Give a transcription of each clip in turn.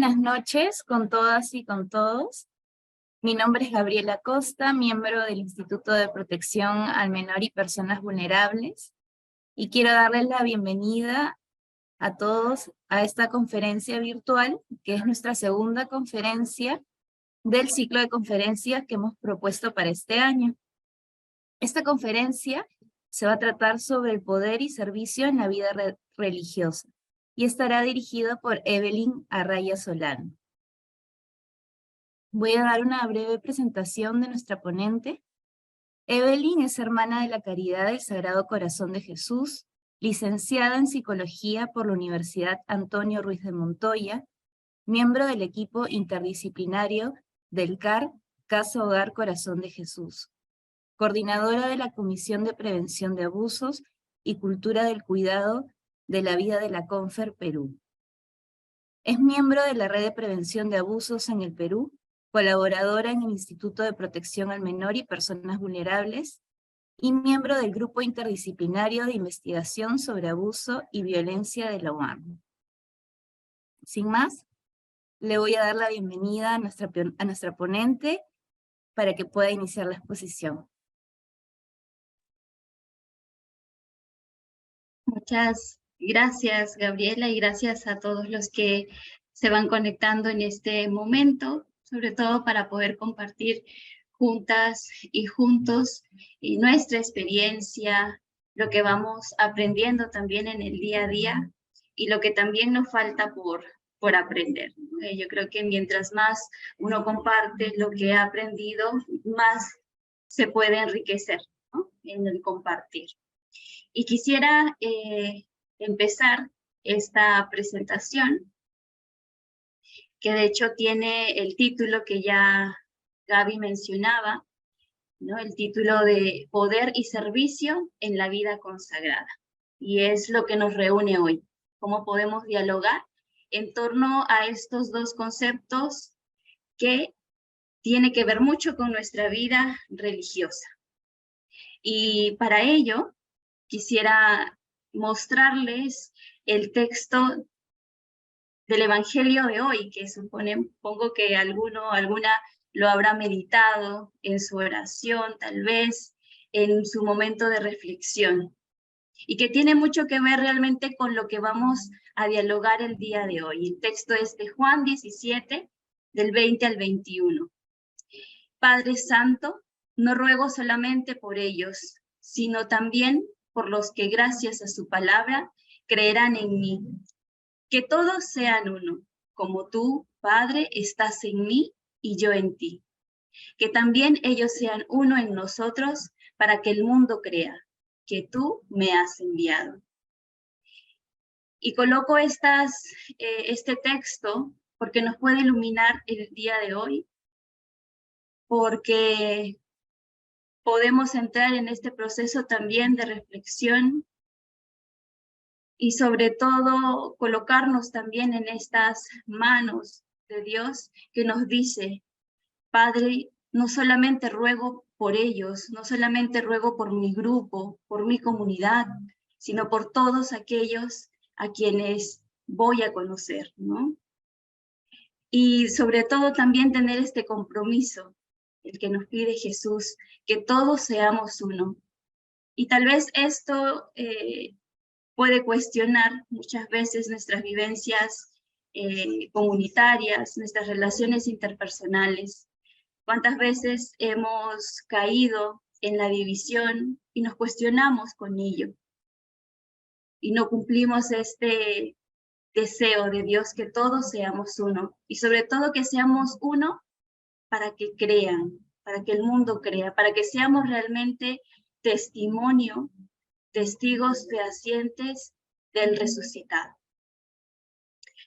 buenas noches con todas y con todos. Mi nombre es Gabriela Costa, miembro del Instituto de Protección al Menor y Personas Vulnerables, y quiero darles la bienvenida a todos a esta conferencia virtual, que es nuestra segunda conferencia del ciclo de conferencias que hemos propuesto para este año. Esta conferencia se va a tratar sobre el poder y servicio en la vida religiosa, y estará dirigida por Evelyn Arraya Solano. Voy a dar una breve presentación de nuestra ponente. Evelyn es hermana de la Caridad del Sagrado Corazón de Jesús, licenciada en Psicología por la Universidad Antonio Ruiz de Montoya, miembro del equipo interdisciplinario del CAR, Casa Hogar Corazón de Jesús, coordinadora de la Comisión de Prevención de Abusos y Cultura del Cuidado de la Vida de la CONFER Perú. Es miembro de la Red de Prevención de Abusos en el Perú, colaboradora en el Instituto de Protección al Menor y Personas Vulnerables, y miembro del Grupo Interdisciplinario de Investigación sobre Abuso y Violencia de la UAM. Sin más, le voy a dar la bienvenida a nuestra ponente para que pueda iniciar la exposición. Muchas gracias, Gabriela, y gracias a todos los que se van conectando en este momento, sobre todo para poder compartir juntas y juntos nuestra experiencia, lo que vamos aprendiendo también en el día a día y lo que también nos falta por aprender. Yo creo que mientras más uno comparte lo que ha aprendido, más se puede enriquecer, ¿no?, en el compartir. Y quisiera empezar esta presentación, que de hecho tiene el título que ya Gaby mencionaba, ¿no? El título de Poder y Servicio en la Vida Consagrada. Y es lo que nos reúne hoy. Cómo podemos dialogar en torno a estos dos conceptos que tienen que ver mucho con nuestra vida religiosa. Y para ello, quisiera mostrarles el texto del Evangelio de hoy, que supongo que alguna lo habrá meditado en su oración, tal vez en su momento de reflexión, y que tiene mucho que ver realmente con lo que vamos a dialogar el día de hoy. El texto es de Juan 17, del 20 al 21. Padre Santo, no ruego solamente por ellos, sino también por los que gracias a su palabra creerán en mí. Que todos sean uno, como tú, Padre, estás en mí y yo en ti. Que también ellos sean uno en nosotros para que el mundo crea que tú me has enviado. Y coloco este texto porque nos puede iluminar el día de hoy, porque podemos entrar en este proceso también de reflexión y sobre todo colocarnos también en estas manos de Dios que nos dice: Padre, no solamente ruego por ellos, no solamente ruego por mi grupo, por mi comunidad, sino por todos aquellos a quienes voy a conocer, ¿no? Y sobre todo también tener este compromiso, el que nos pide Jesús, que todos seamos uno. Y tal vez esto puede cuestionar muchas veces nuestras vivencias comunitarias, nuestras relaciones interpersonales. ¿Cuántas veces hemos caído en la división y nos cuestionamos con ello? Y no cumplimos este deseo de Dios, que todos seamos uno. Y sobre todo que seamos uno para que crean, para que el mundo crea, para que seamos realmente testimonio, testigos fehacientes del resucitado.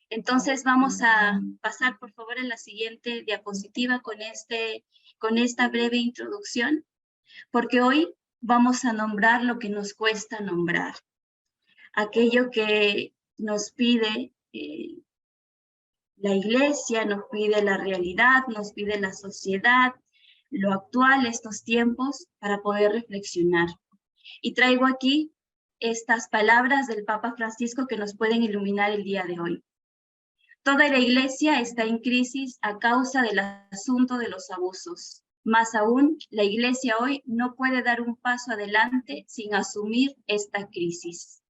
Entonces vamos a pasar por favor a la siguiente diapositiva con esta breve introducción, porque hoy vamos a nombrar lo que nos cuesta nombrar, aquello que nos pide la iglesia, nos pide la realidad, nos pide la sociedad, lo actual, estos tiempos, para poder reflexionar. Y traigo aquí estas palabras del Papa Francisco que nos pueden iluminar el día de hoy. Toda la iglesia está en crisis a causa del asunto de los abusos. Más aún, la iglesia hoy no puede dar un paso adelante sin asumir esta crisis.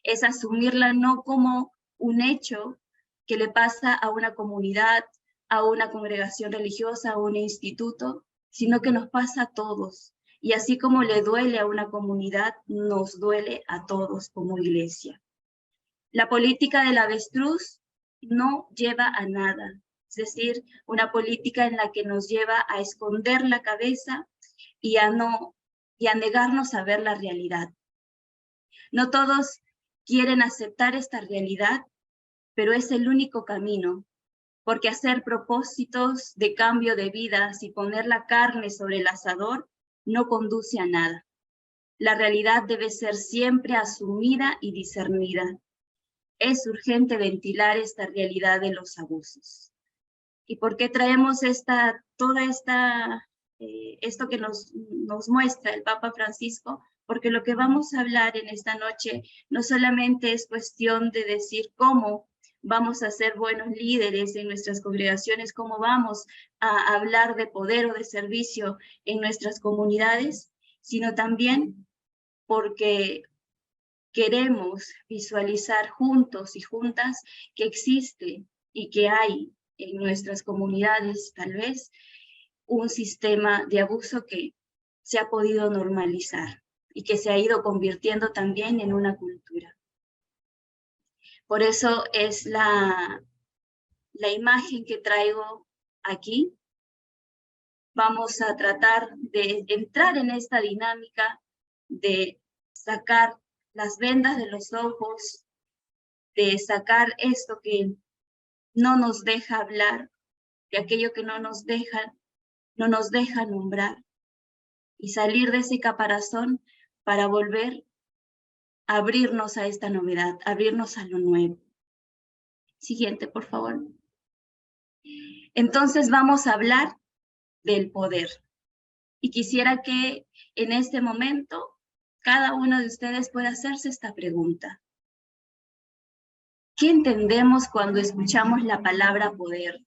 Es asumirla no como un hecho que le pasa a una comunidad, a una congregación religiosa, a un instituto, sino que nos pasa a todos. Y así como le duele a una comunidad, nos duele a todos como iglesia. La política del avestruz no lleva a nada, es decir, una política en la que nos lleva a esconder la cabeza y a negarnos a ver la realidad. No todos quieren aceptar esta realidad, pero es el único camino, porque hacer propósitos de cambio de vidas y poner la carne sobre el asador no conduce a nada. La realidad debe ser siempre asumida y discernida. Es urgente ventilar esta realidad de los abusos. ¿Y por qué traemos esto que nos muestra el Papa Francisco? Porque lo que vamos a hablar en esta noche no solamente es cuestión de decir cómo vamos a ser buenos líderes en nuestras congregaciones, cómo vamos a hablar de poder o de servicio en nuestras comunidades, sino también porque queremos visualizar juntos y juntas que existe y que hay en nuestras comunidades tal vez un sistema de abuso que se ha podido normalizar y que se ha ido convirtiendo también en una cultura. Por eso es la imagen que traigo aquí. Vamos a tratar de entrar en esta dinámica de sacar las vendas de los ojos, de sacar esto que no nos deja hablar, de aquello que no nos deja nombrar, y salir de ese caparazón para volver a abrirnos a esta novedad, abrirnos a lo nuevo. Siguiente, por favor. Entonces vamos a hablar del poder. Y quisiera que en este momento cada uno de ustedes pueda hacerse esta pregunta. ¿Qué entendemos cuando escuchamos la palabra poder?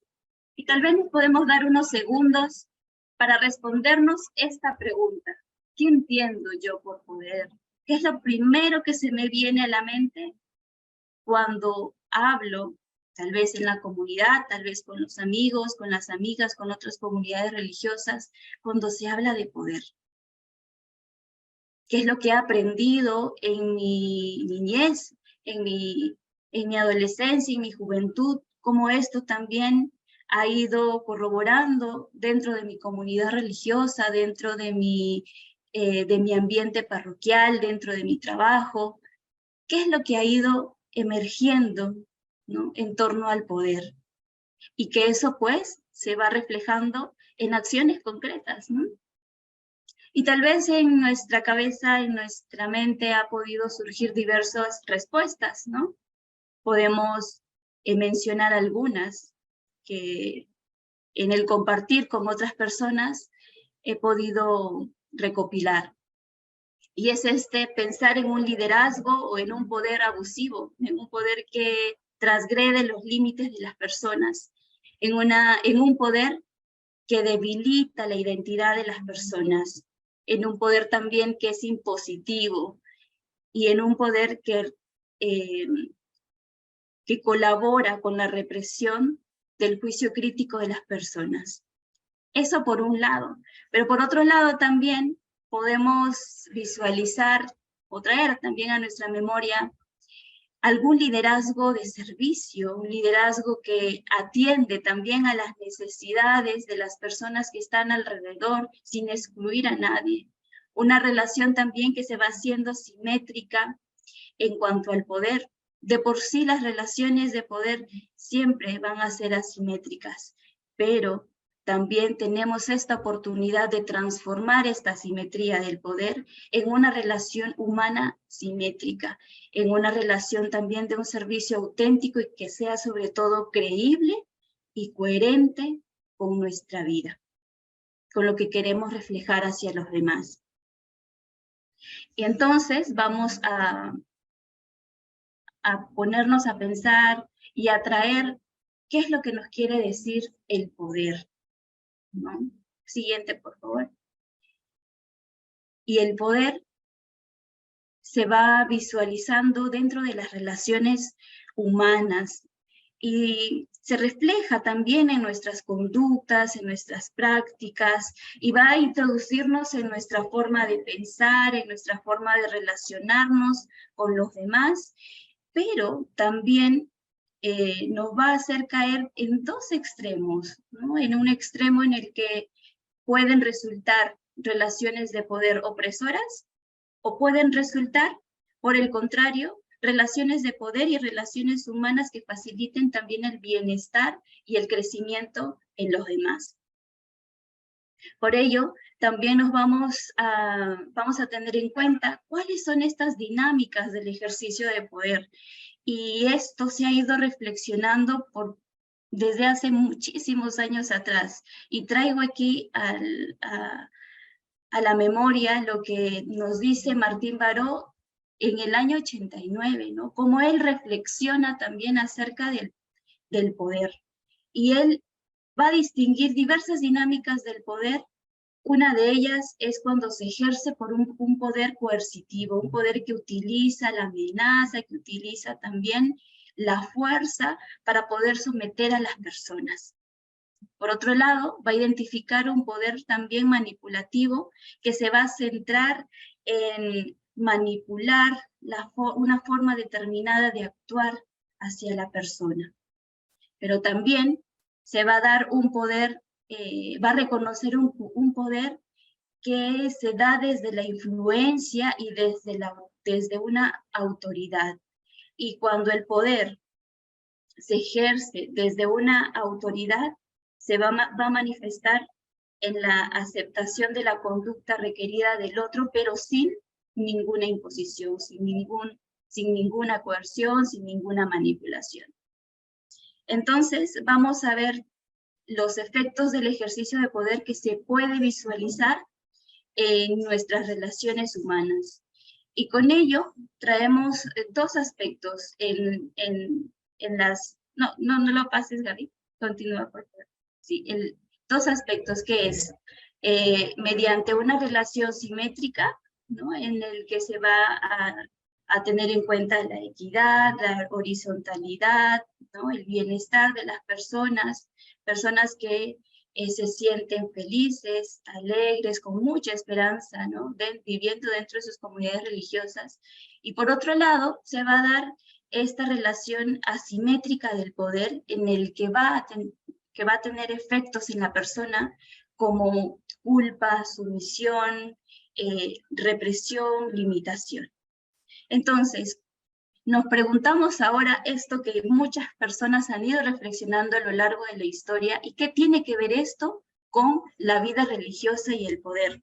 Y tal vez nos podemos dar unos segundos para respondernos esta pregunta. ¿Qué entiendo yo por poder? ¿Qué es lo primero que se me viene a la mente cuando hablo, tal vez en la comunidad, tal vez con los amigos, con las amigas, con otras comunidades religiosas, cuando se habla de poder? ¿Qué es lo que he aprendido en mi niñez, en mi adolescencia, en mi juventud? Cómo esto también ha ido corroborando dentro de mi comunidad religiosa, dentro de mi ambiente parroquial, dentro de mi trabajo. ¿Qué es lo que ha ido emergiendo, ¿no?, en torno al poder? Y que eso pues se va reflejando en acciones concretas, ¿no? Y tal vez en nuestra cabeza, en nuestra mente ha podido surgir diversas respuestas, ¿no? Podemos mencionar algunas que en el compartir con otras personas he podido recopilar. Y es pensar en un liderazgo o en un poder abusivo, en un poder que transgrede los límites de las personas, en un poder que debilita la identidad de las personas, en un poder también que es impositivo y en un poder que colabora con la represión del juicio crítico de las personas. Eso por un lado, pero por otro lado también podemos visualizar o traer también a nuestra memoria algún liderazgo de servicio, un liderazgo que atiende también a las necesidades de las personas que están alrededor sin excluir a nadie. Una relación también que se va haciendo simétrica en cuanto al poder. De por sí las relaciones de poder siempre van a ser asimétricas, pero también tenemos esta oportunidad de transformar esta simetría del poder en una relación humana simétrica, en una relación también de un servicio auténtico y que sea sobre todo creíble y coherente con nuestra vida, con lo que queremos reflejar hacia los demás. Y entonces vamos a ponernos a pensar y a traer ¿Qué es lo que nos quiere decir el poder? ¿No? Siguiente, por favor. Y el poder se va visualizando dentro de las relaciones humanas y se refleja también en nuestras conductas, en nuestras prácticas, y va a introducirnos en nuestra forma de pensar, en nuestra forma de relacionarnos con los demás, pero también nos va a hacer caer en dos extremos, ¿no? En un extremo en el que pueden resultar relaciones de poder opresoras, o pueden resultar, por el contrario, relaciones de poder y relaciones humanas que faciliten también el bienestar y el crecimiento en los demás. Por ello, también nos vamos a tener en cuenta cuáles son estas dinámicas del ejercicio de poder. Y esto se ha ido reflexionando desde hace muchísimos años atrás. Y traigo aquí a la memoria lo que nos dice Martín Baró en el año 89, ¿no? Cómo él reflexiona también acerca del poder. Y él va a distinguir diversas dinámicas del poder. Una de ellas es cuando se ejerce por un poder coercitivo, un poder que utiliza la amenaza, que utiliza también la fuerza para poder someter a las personas. Por otro lado, va a identificar un poder también manipulativo que se va a centrar en manipular una forma determinada de actuar hacia la persona. Pero también se va a dar un poder, va a reconocer un poder que se da desde la influencia y desde una autoridad. Y cuando el poder se ejerce desde una autoridad, se va a manifestar en la aceptación de la conducta requerida del otro, pero sin ninguna imposición, sin ninguna coerción, sin ninguna manipulación. Entonces, vamos a ver los efectos del ejercicio de poder que se puede visualizar en nuestras relaciones humanas. Y con ello traemos dos aspectos en las... No lo pases, Gaby. Continúa, por favor. Sí, dos aspectos, que es mediante una relación simétrica, ¿no? En el que se va a tener en cuenta la equidad, la horizontalidad, ¿no? El bienestar de las personas que se sienten felices, alegres, con mucha esperanza, ¿no? Viviendo dentro de sus comunidades religiosas. Y por otro lado, se va a dar esta relación asimétrica del poder en el que va a tener efectos en la persona como culpa, sumisión, represión, limitación. Entonces, nos preguntamos ahora esto que muchas personas han ido reflexionando a lo largo de la historia, y qué tiene que ver esto con la vida religiosa y el poder.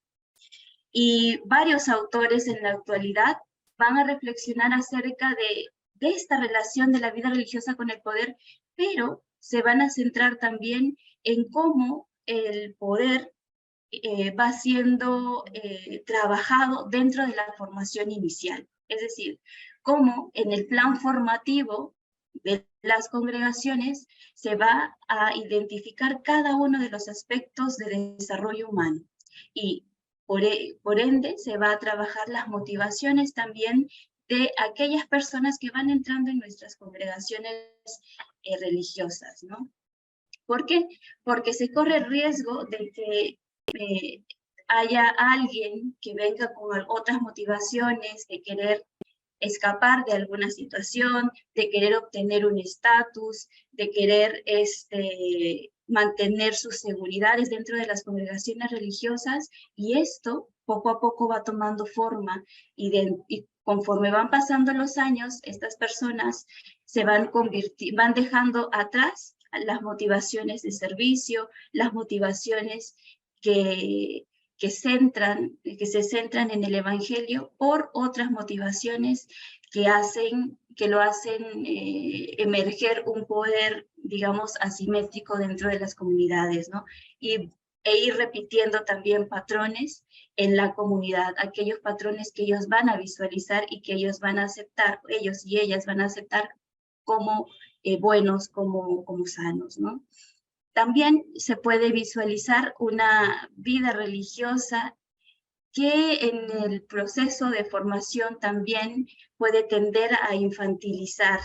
Y varios autores en la actualidad van a reflexionar acerca de esta relación de la vida religiosa con el poder, pero se van a centrar también en cómo el poder va siendo trabajado dentro de la formación inicial. Es decir, cómo en el plan formativo de las congregaciones se va a identificar cada uno de los aspectos de desarrollo humano. Y por ende se va a trabajar las motivaciones también de aquellas personas que van entrando en nuestras congregaciones religiosas, ¿no? ¿Por qué? Porque se corre el riesgo de que haya alguien que venga con otras motivaciones, de querer escapar de alguna situación, de querer obtener un estatus, de querer mantener sus seguridades dentro de las congregaciones religiosas, y esto poco a poco va tomando forma, y conforme van pasando los años, estas personas se van dejando atrás las motivaciones de servicio, las motivaciones que se centran en el Evangelio, por otras motivaciones que lo hacen emerger un poder, digamos, asimétrico dentro de las comunidades, ¿no? E ir repitiendo también patrones en la comunidad, aquellos patrones que ellos van a visualizar y que ellos y ellas van a aceptar como buenos como sanos, ¿no? También se puede visualizar una vida religiosa que en el proceso de formación también puede tender a infantilizar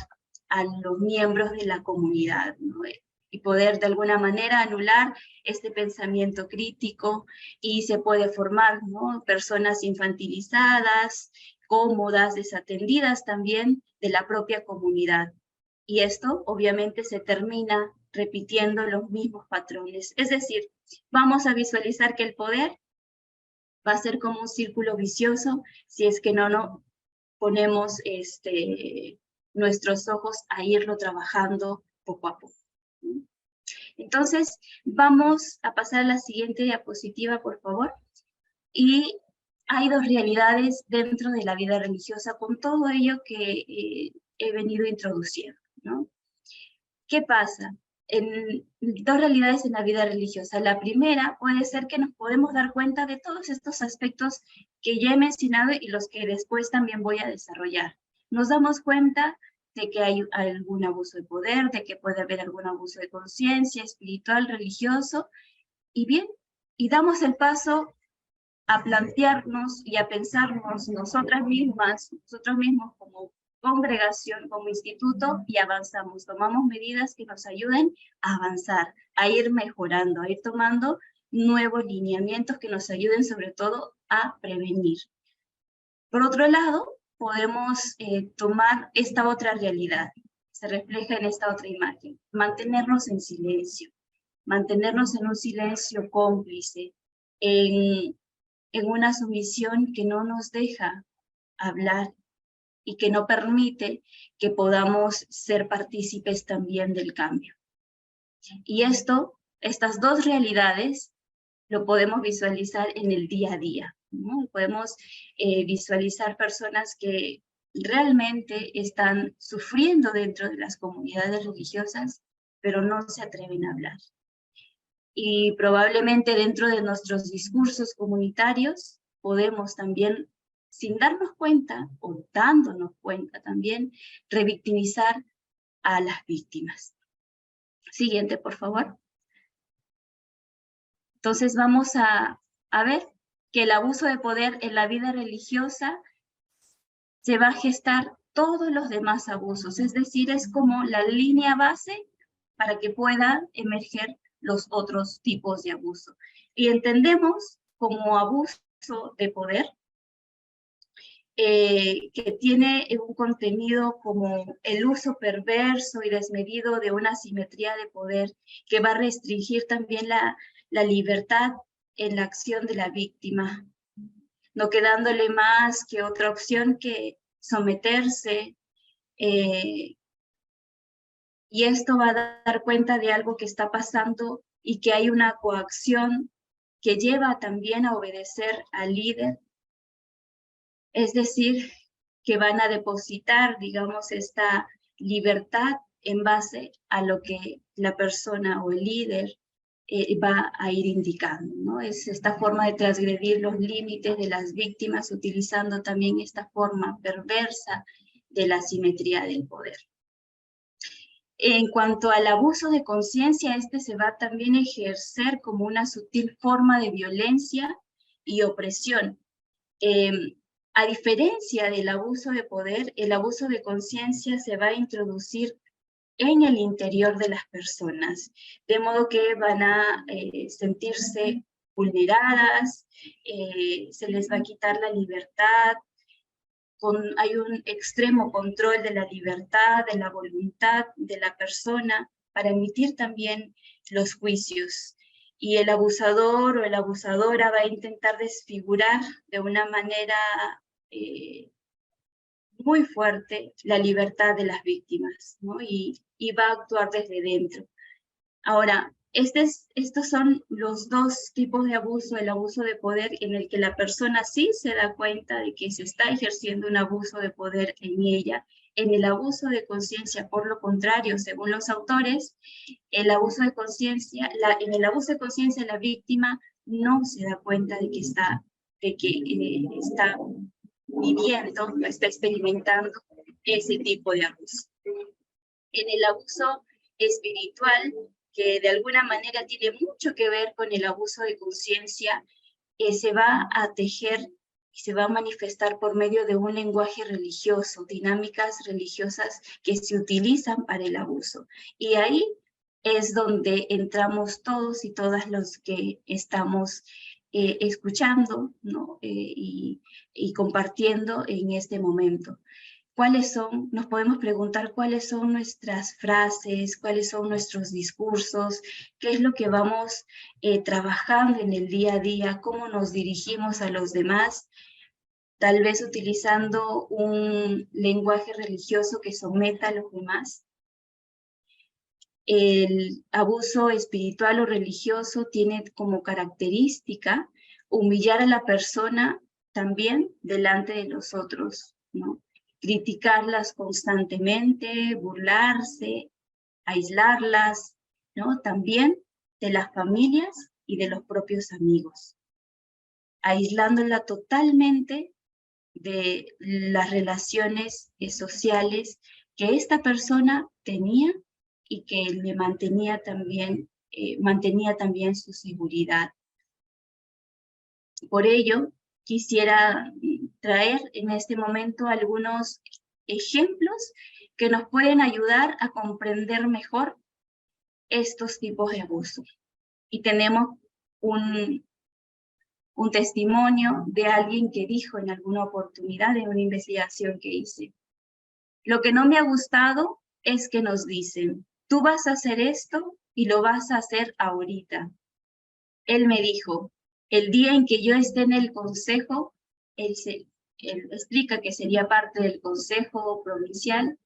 a los miembros de la comunidad, ¿no? Y poder de alguna manera anular este pensamiento crítico, y se puede formar, ¿no?, personas infantilizadas, cómodas, desatendidas también de la propia comunidad. Y esto obviamente se termina repitiendo los mismos patrones. Es decir, vamos a visualizar que el poder va a ser como un círculo vicioso si es que no ponemos nuestros ojos a irlo trabajando poco a poco. Entonces, vamos a pasar a la siguiente diapositiva, por favor. Y hay dos realidades dentro de la vida religiosa con todo ello que he venido introduciendo, ¿no? ¿Qué pasa? En dos realidades en la vida religiosa. La primera puede ser que nos podemos dar cuenta de todos estos aspectos que ya he mencionado y los que después también voy a desarrollar. Nos damos cuenta de que hay algún abuso de poder, de que puede haber algún abuso de conciencia espiritual, religioso, y bien, y damos el paso a plantearnos y a pensarnos nosotros mismos como congregación, como instituto, y avanzamos, tomamos medidas que nos ayuden a avanzar, a ir mejorando, a ir tomando nuevos lineamientos que nos ayuden sobre todo a prevenir. Por otro lado, podemos tomar esta otra realidad, se refleja en esta otra imagen, mantenernos en silencio, mantenernos en un silencio cómplice, en una sumisión que no nos deja hablar y que no permite que podamos ser partícipes también del cambio. Y estas dos realidades lo podemos visualizar en el día a día, ¿no? Podemos visualizar personas que realmente están sufriendo dentro de las comunidades religiosas, pero no se atreven a hablar. Y probablemente dentro de nuestros discursos comunitarios podemos también, sin darnos cuenta o dándonos cuenta también, revictimizar a las víctimas. Siguiente, por favor. Entonces vamos a ver que el abuso de poder en la vida religiosa se va a gestar todos los demás abusos, es decir, es como la línea base para que puedan emerger los otros tipos de abuso. Y entendemos como abuso de poder que tiene un contenido como el uso perverso y desmedido de una asimetría de poder que va a restringir también la libertad en la acción de la víctima, no quedándole más que otra opción que someterse, y esto va a dar cuenta de algo que está pasando y que hay una coacción que lleva también a obedecer al líder, es decir, que van a depositar, digamos, esta libertad en base a lo que la persona o el líder va a ir indicando, ¿no? Es esta forma de transgredir los límites de las víctimas utilizando también esta forma perversa de la asimetría del poder. En cuanto al abuso de conciencia, este se va también a ejercer como una sutil forma de violencia y opresión. A diferencia del abuso de poder, el abuso de conciencia se va a introducir en el interior de las personas, de modo que van a sentirse vulneradas, se les va a quitar la libertad, hay un extremo control de la libertad, de la voluntad de la persona para emitir también los juicios. Y el abusador o la abusadora va a intentar desfigurar de una manera muy fuerte la libertad de las víctimas, ¿no? Y va a actuar desde dentro. Ahora, estos son los dos tipos de abuso, el abuso de poder en el que la persona sí se da cuenta de que se está ejerciendo un abuso de poder en ella. En el abuso de conciencia, por lo contrario, según los autores, el abuso de conciencia, en el abuso de conciencia la víctima no se da cuenta de que está viviendo, está experimentando ese tipo de abuso. En el abuso espiritual, que de alguna manera tiene mucho que ver con el abuso de conciencia, se va a tejer y se va a manifestar por medio de un lenguaje religioso, dinámicas religiosas que se utilizan para el abuso. Y ahí es donde entramos todos y todas los que estamos escuchando, ¿no? y compartiendo en este momento. ¿Cuáles son? Nos podemos preguntar cuáles son nuestras frases, cuáles son nuestros discursos, qué es lo que vamos trabajando en el día a día, cómo nos dirigimos a los demás, tal vez utilizando un lenguaje religioso que someta a los demás. El abuso espiritual o religioso tiene como característica humillar a la persona también delante de los otros, ¿no? Criticarlas constantemente, burlarse, aislarlas, ¿no? También de las familias y de los propios amigos, aislándola totalmente de las relaciones sociales que esta persona tenía y que le mantenía también su seguridad. Por ello, quisiera traer en este momento algunos ejemplos que nos pueden ayudar a comprender mejor estos tipos de abuso. Y tenemos un testimonio de alguien que dijo en alguna oportunidad en una investigación que hice: lo que no me ha gustado es que nos dicen, tú vas a hacer esto y lo vas a hacer ahorita. Él me dijo, el día en que yo esté en el consejo, él explica que sería parte del consejo provincial,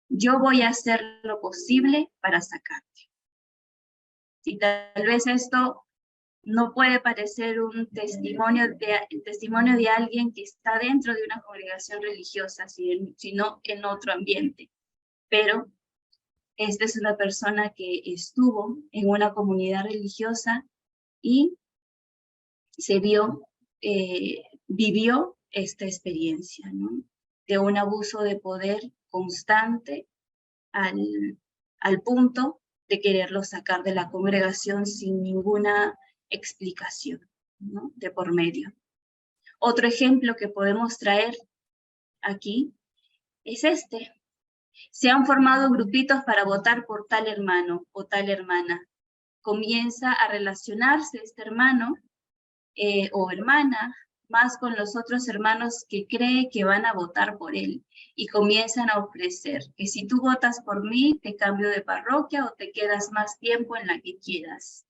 yo voy a hacer lo posible para sacarte. Y tal vez esto no puede parecer un testimonio de alguien que está dentro de una congregación religiosa, sino en otro ambiente. Pero esta es una persona que estuvo en una comunidad religiosa y vivió esta experiencia, ¿no? De un abuso de poder constante al punto de quererlo sacar de la congregación sin ninguna explicación, ¿no? De por medio. Otro ejemplo que podemos traer aquí es este. Se han formado grupitos para votar por tal hermano o tal hermana. Comienza a relacionarse este hermano o hermana más con los otros hermanos que cree que van a votar por él y comienzan a ofrecer que si tú votas por mí, te cambio de parroquia o te quedas más tiempo en la que quieras.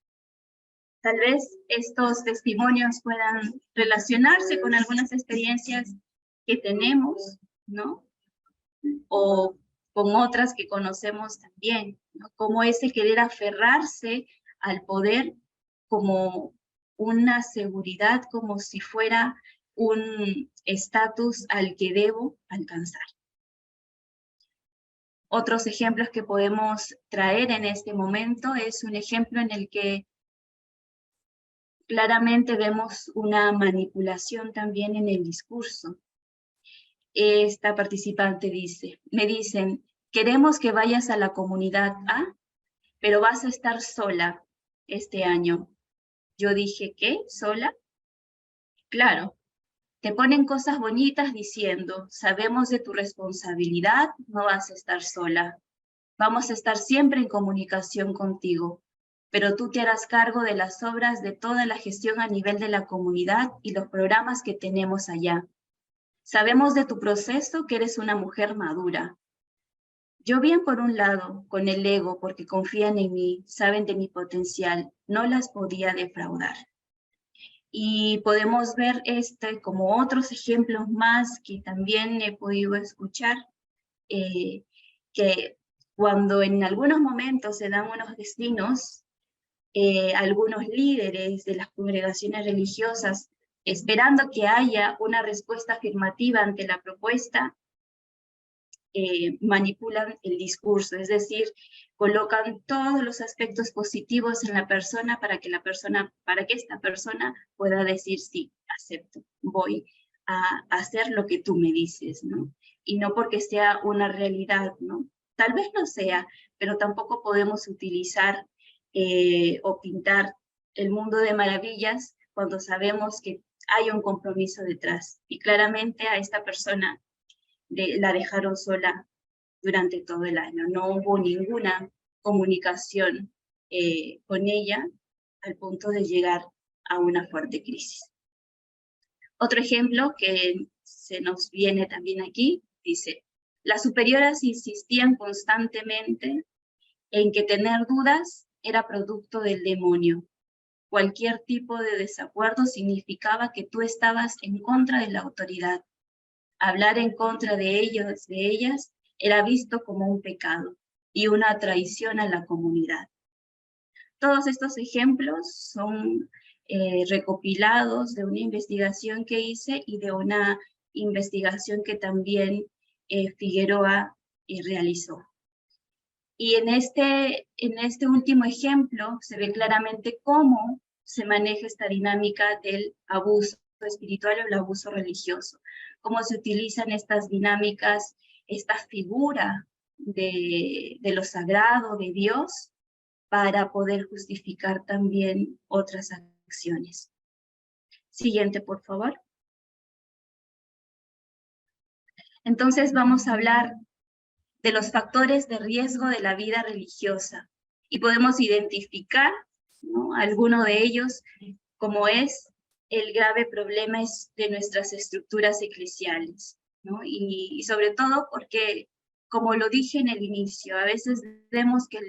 Tal vez estos testimonios puedan relacionarse con algunas experiencias que tenemos, ¿no? O con otras que conocemos también, ¿no? Como ese querer aferrarse al poder como una seguridad, como si fuera un estatus al que debo alcanzar. Otros ejemplos que podemos traer en este momento es un ejemplo en el que claramente vemos una manipulación también en el discurso. Esta participante dice, me dicen, queremos que vayas a la comunidad A, pero vas a estar sola este año. Yo dije, ¿qué? ¿Sola? Claro. Te ponen cosas bonitas diciendo, sabemos de tu responsabilidad, no vas a estar sola. Vamos a estar siempre en comunicación contigo, pero tú te harás cargo de las obras de toda la gestión a nivel de la comunidad y los programas que tenemos allá. Sabemos de tu proceso que eres una mujer madura. Yo bien por un lado, con el ego, porque confían en mí, saben de mi potencial, no las podía defraudar. Y podemos ver como otros ejemplos más que también he podido escuchar, que cuando en algunos momentos se dan unos destinos, algunos líderes de las congregaciones religiosas, esperando que haya una respuesta afirmativa ante la propuesta, manipulan el discurso, es decir, colocan todos los aspectos positivos en la persona para que esta persona pueda decir sí, acepto, voy a hacer lo que tú me dices, ¿no? Y no porque sea una realidad, ¿no? Tal vez no sea, pero tampoco podemos utilizar o pintar el mundo de maravillas cuando sabemos que hay un compromiso detrás. Y claramente a esta persona la dejaron sola durante todo el año. No hubo ninguna comunicación con ella al punto de llegar a una fuerte crisis. Otro ejemplo que se nos viene también aquí, dice, las superioras insistían constantemente en que tener dudas era producto del demonio. Cualquier tipo de desacuerdo significaba que tú estabas en contra de la autoridad. Hablar en contra de ellos, de ellas, era visto como un pecado y una traición a la comunidad. Todos estos ejemplos son recopilados de una investigación que hice y de una investigación que también Figueroa realizó. Y en este último ejemplo se ve claramente cómo se maneja esta dinámica del abuso espiritual o el abuso religioso, cómo se utilizan estas dinámicas, esta figura de lo sagrado, de Dios, para poder justificar también otras acciones. Siguiente, por favor. Entonces vamos a hablar de los factores de riesgo de la vida religiosa y podemos identificar, ¿no?, alguno de ellos, como es el grave problema de nuestras estructuras eclesiales, ¿no? Y sobre todo porque, como lo dije en el inicio, a veces vemos que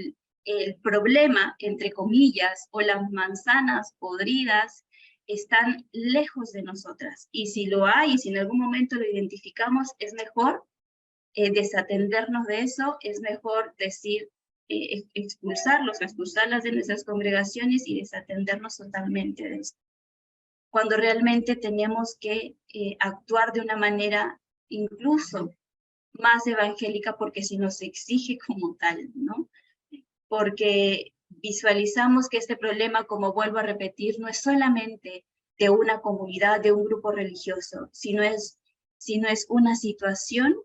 el problema, entre comillas, o las manzanas podridas están lejos de nosotras. Y si lo hay, y si en algún momento lo identificamos, es mejor desatendernos de eso, es mejor decir, expulsarlas de nuestras congregaciones y desatendernos totalmente de eso. Cuando realmente tenemos que actuar de una manera incluso más evangélica, porque se nos exige como tal, ¿no? Porque visualizamos que este problema, como vuelvo a repetir, no es solamente de una comunidad, de un grupo religioso, sino es una situación,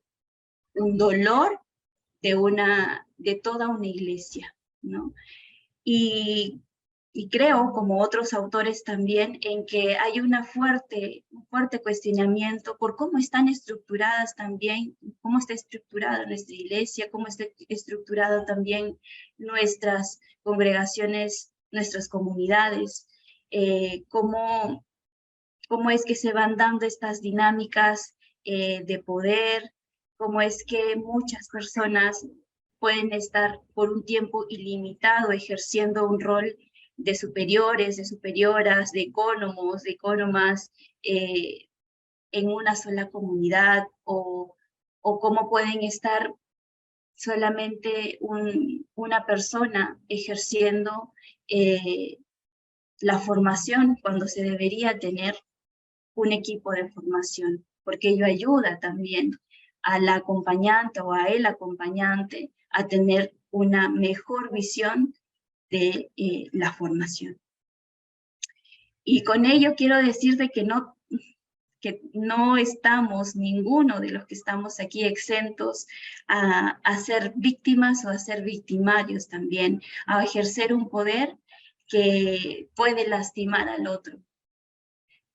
un dolor de toda una iglesia, ¿no? Y creo, como otros autores también, en que hay un fuerte cuestionamiento por cómo están estructuradas también, cómo está estructurada nuestra iglesia, cómo está estructurada también nuestras congregaciones, nuestras comunidades, cómo es que se van dando estas dinámicas de poder, cómo es que muchas personas pueden estar por un tiempo ilimitado ejerciendo un rol de superiores, de superioras, de ecónomos, de ecónomas en una sola comunidad, o cómo pueden estar solamente una persona ejerciendo la formación cuando se debería tener un equipo de formación, porque ello ayuda también a la acompañante o a el acompañante a tener una mejor visión de la formación. Y con ello quiero decirte que no estamos, ninguno de los que estamos aquí, exentos a ser víctimas o a ser victimarios también, a ejercer un poder que puede lastimar al otro.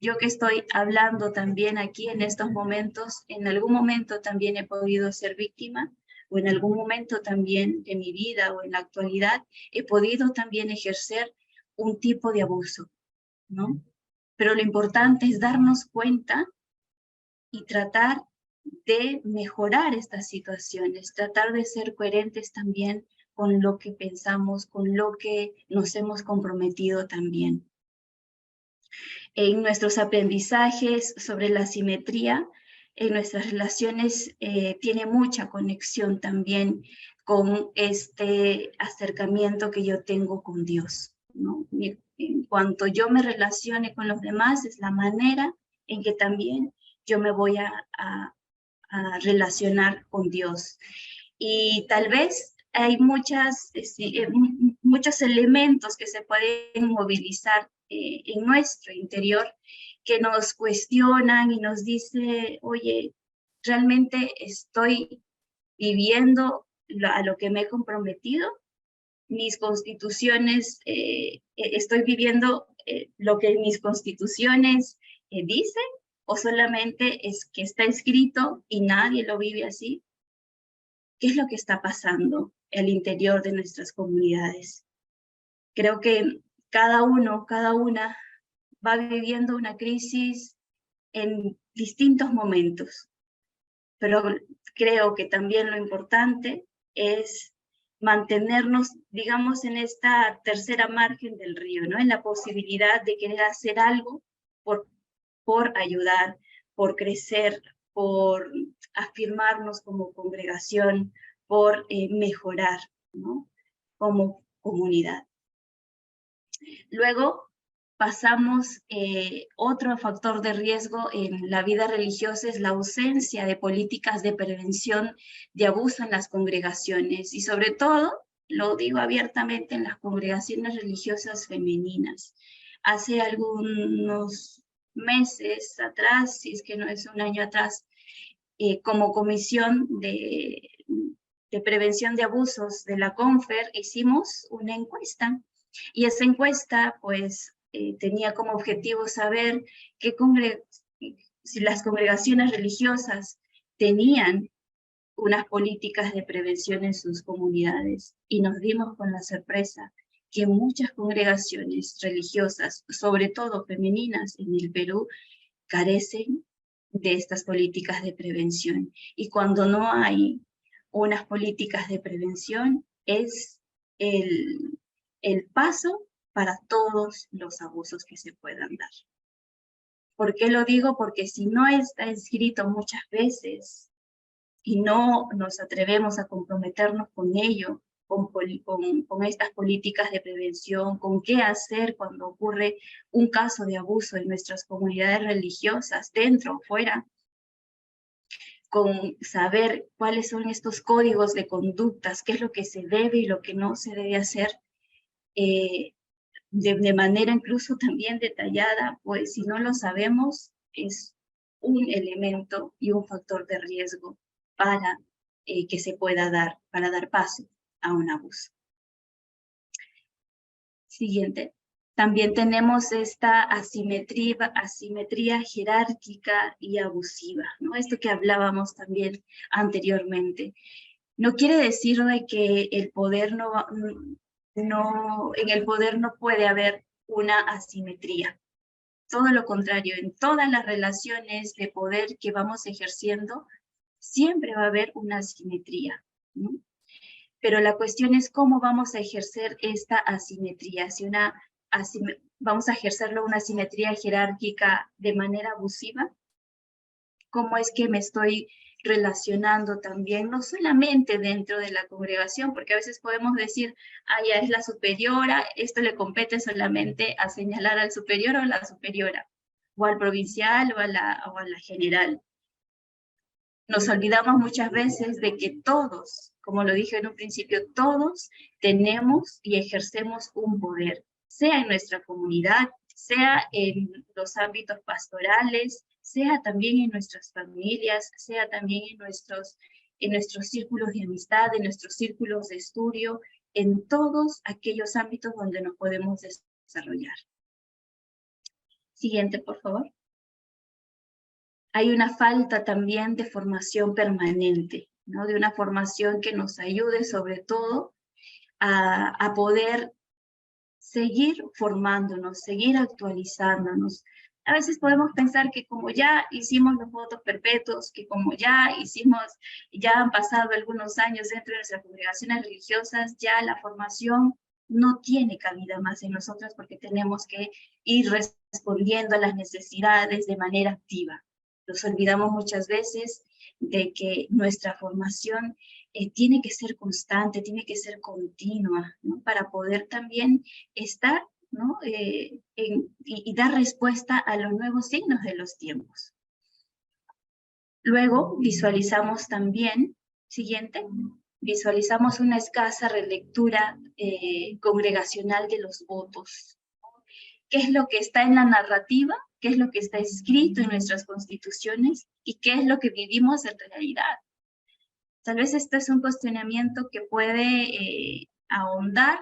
Yo que estoy hablando también aquí en estos momentos, en algún momento también he podido ser víctima, o en algún momento también de mi vida o en la actualidad he podido también ejercer un tipo de abuso, ¿no? Pero lo importante es darnos cuenta y tratar de mejorar estas situaciones, tratar de ser coherentes también con lo que pensamos, con lo que nos hemos comprometido también. En nuestros aprendizajes sobre la simetría, en nuestras relaciones, tiene mucha conexión también con este acercamiento que yo tengo con Dios, ¿no? En cuanto yo me relacione con los demás, es la manera en que también yo me voy a relacionar con Dios. Y tal vez hay muchos elementos que se pueden movilizar en nuestro interior que nos cuestionan y nos dice, oye, realmente estoy viviendo a lo que me he comprometido, mis constituciones, estoy viviendo lo que mis constituciones dicen, o solamente es que está escrito y nadie lo vive así. ¿Qué es lo que está pasando al interior de nuestras comunidades? Creo que cada uno, cada una va viviendo una crisis en distintos momentos, pero creo que también lo importante es mantenernos, digamos, en esta tercera margen del río, ¿no? En la posibilidad de querer hacer algo por ayudar, por crecer, por afirmarnos como congregación, por mejorar, ¿no? Como comunidad. Luego pasamos, otro factor de riesgo en la vida religiosa es la ausencia de políticas de prevención de abuso en las congregaciones y sobre todo, lo digo abiertamente, en las congregaciones religiosas femeninas. Hace algunos meses atrás, si es que no es un año atrás, como comisión de prevención de abusos de la CONFER, hicimos una encuesta. Y esa encuesta, pues, tenía como objetivo saber si las congregaciones religiosas tenían unas políticas de prevención en sus comunidades. Y nos dimos con la sorpresa que muchas congregaciones religiosas, sobre todo femeninas en el Perú, carecen de estas políticas de prevención. Y cuando no hay unas políticas de prevención, es el paso para todos los abusos que se puedan dar. ¿Por qué lo digo? Porque si no está escrito muchas veces y no nos atrevemos a comprometernos con ello, con estas políticas de prevención, con qué hacer cuando ocurre un caso de abuso en nuestras comunidades religiosas, dentro o fuera, con saber cuáles son estos códigos de conductas, qué es lo que se debe y lo que no se debe hacer, de manera incluso también detallada, pues si no lo sabemos, es un elemento y un factor de riesgo para que se pueda dar, para dar paso a un abuso. Siguiente. También tenemos esta asimetría jerárquica y abusiva, ¿no? Esto que hablábamos también anteriormente. No quiere decir de que el poder en el poder no puede haber una asimetría. Todo lo contrario, en todas las relaciones de poder que vamos ejerciendo, siempre va a haber una asimetría, ¿no? Pero la cuestión es cómo vamos a ejercer esta asimetría. Si vamos a ejercerlo una asimetría jerárquica de manera abusiva, cómo es que me estoy relacionando también, no solamente dentro de la congregación, porque a veces podemos decir, ya es la superiora, esto le compete solamente a señalar al superior o a la superiora, o al provincial o a la general. Nos olvidamos muchas veces de que todos, como lo dije en un principio, todos tenemos y ejercemos un poder, sea en nuestra comunidad, sea en los ámbitos pastorales, sea también en nuestras familias, sea también en nuestros círculos de amistad, en nuestros círculos de estudio, en todos aquellos ámbitos donde nos podemos desarrollar. Siguiente, por favor. Hay una falta también de formación permanente, ¿no? De una formación que nos ayude sobre todo a poder seguir formándonos, seguir actualizándonos. A veces podemos pensar que como ya hicimos los votos perpetuos, que como ya han pasado algunos años dentro de nuestras congregaciones religiosas, ya la formación no tiene cabida más en nosotras porque tenemos que ir respondiendo a las necesidades de manera activa. Nos olvidamos muchas veces de que nuestra formación tiene que ser constante, tiene que ser continua, ¿no? Para poder también estar, ¿no? Y dar respuesta a los nuevos signos de los tiempos. Luego visualizamos también, siguiente, visualizamos una escasa relectura congregacional de los votos. ¿Qué es lo que está en la narrativa? ¿Qué es lo que está escrito en nuestras constituciones? ¿Y qué es lo que vivimos en realidad? Tal vez este es un cuestionamiento que puede ahondar,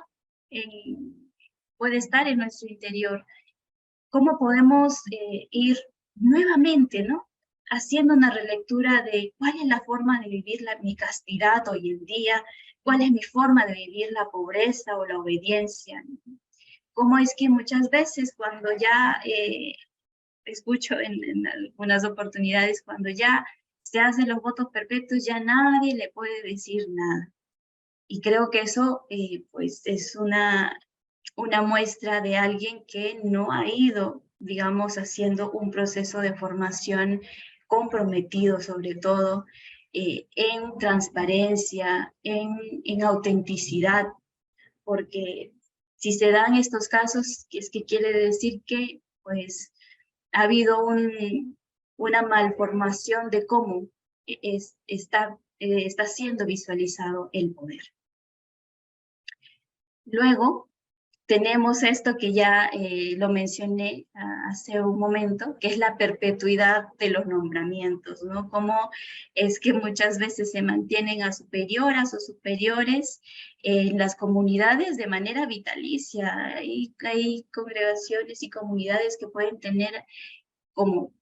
puede estar en nuestro interior. ¿Cómo podemos ir nuevamente, ¿no?, haciendo una relectura de cuál es la forma de vivir mi castidad hoy en día, cuál es mi forma de vivir la pobreza o la obediencia? ¿Cómo es que muchas veces cuando ya escucho en algunas oportunidades, cuando ya se hacen los votos perpetuos, ya nadie le puede decir nada? Y creo que eso pues es una muestra de alguien que no ha ido, digamos, haciendo un proceso de formación comprometido, sobre todo en transparencia, en autenticidad, porque si se dan estos casos, es que quiere decir que pues ha habido una malformación de cómo está siendo visualizado el poder. Luego, tenemos esto que ya lo mencioné hace un momento, que es la perpetuidad de los nombramientos, ¿no? Cómo es que muchas veces se mantienen a superioras o superiores en las comunidades de manera vitalicia. Hay congregaciones y comunidades que pueden tener como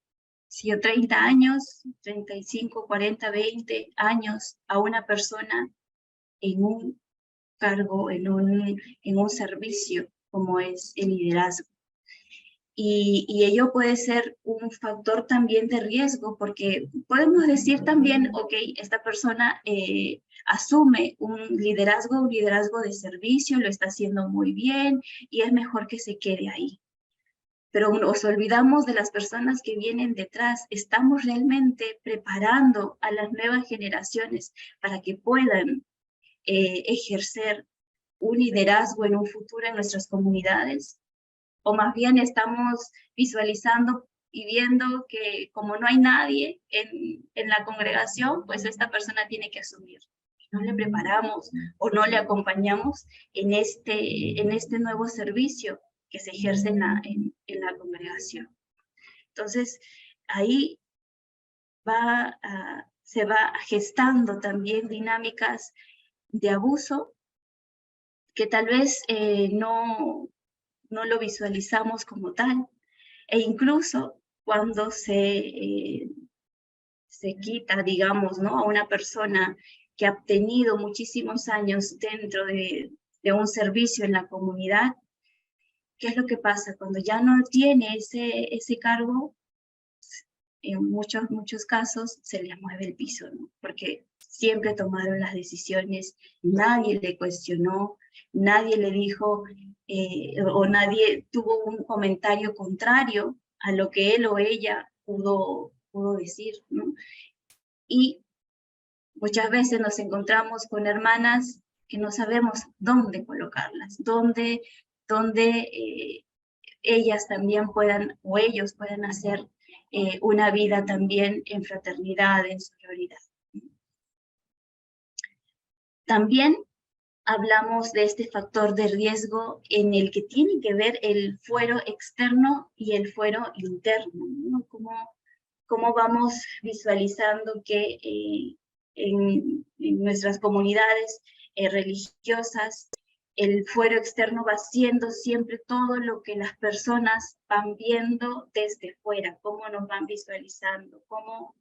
si yo 30 años, 35, 40, 20 años a una persona en un cargo, en un servicio como es el liderazgo. Y ello puede ser un factor también de riesgo, porque podemos decir también, ok, esta persona asume un liderazgo de servicio, lo está haciendo muy bien y es mejor que se quede ahí. Pero nos olvidamos de las personas que vienen detrás. ¿Estamos realmente preparando a las nuevas generaciones para que puedan ejercer un liderazgo en un futuro en nuestras comunidades? O más bien estamos visualizando y viendo que como no hay nadie en la congregación, pues esta persona tiene que asumir. No le preparamos o no le acompañamos en este nuevo servicio que se ejerce en la congregación. Entonces, ahí se va gestando también dinámicas de abuso que tal vez no lo visualizamos como tal, e incluso cuando se quita, digamos, ¿no?, a una persona que ha tenido muchísimos años dentro de un servicio en la comunidad, ¿qué es lo que pasa? Cuando ya no tiene ese cargo, en muchos casos se les mueve el piso, ¿no? Porque siempre tomaron las decisiones, nadie le cuestionó, nadie le dijo o nadie tuvo un comentario contrario a lo que él o ella pudo decir, ¿no? Y muchas veces nos encontramos con hermanas que no sabemos dónde colocarlas, dónde ellas también puedan, o ellos puedan hacer una vida también en fraternidad, en sororidad. También hablamos de este factor de riesgo en el que tiene que ver el fuero externo y el fuero interno, ¿no? Cómo vamos visualizando que en nuestras comunidades religiosas el fuero externo va siendo siempre todo lo que las personas van viendo desde fuera, cómo nos van visualizando, cómo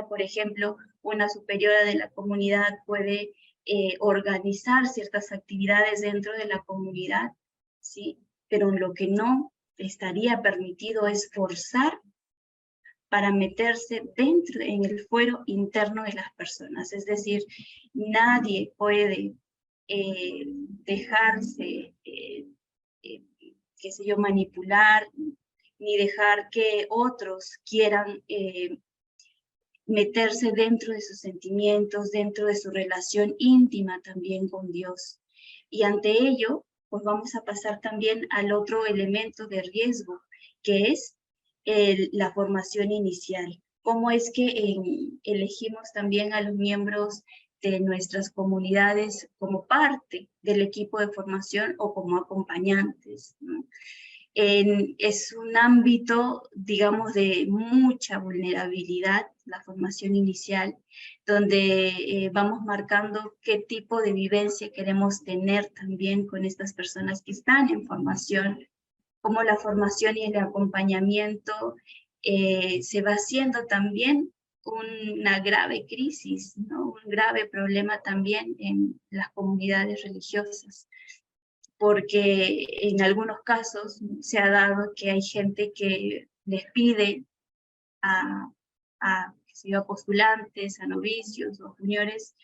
por ejemplo, una superiora de la comunidad puede organizar ciertas actividades dentro de la comunidad, ¿sí? Pero lo que no estaría permitido es forzar para meterse dentro en el fuero interno de las personas. Es decir, nadie puede dejarse, qué sé yo, manipular, ni dejar que otros quieran meterse dentro de sus sentimientos, dentro de su relación íntima también con Dios. Y ante ello, pues vamos a pasar también al otro elemento de riesgo, que es la formación inicial. ¿Cómo es que elegimos también a los miembros de nuestras comunidades como parte del equipo de formación o como acompañantes, ¿no? Es un ámbito, digamos, de mucha vulnerabilidad, la formación inicial, donde vamos marcando qué tipo de vivencia queremos tener también con estas personas que están en formación, cómo la formación y el acompañamiento se va haciendo también una grave crisis, ¿no? Un grave problema también en las comunidades religiosas, porque en algunos casos se ha dado que hay gente que les pide a postulantes, a novicios o juniores,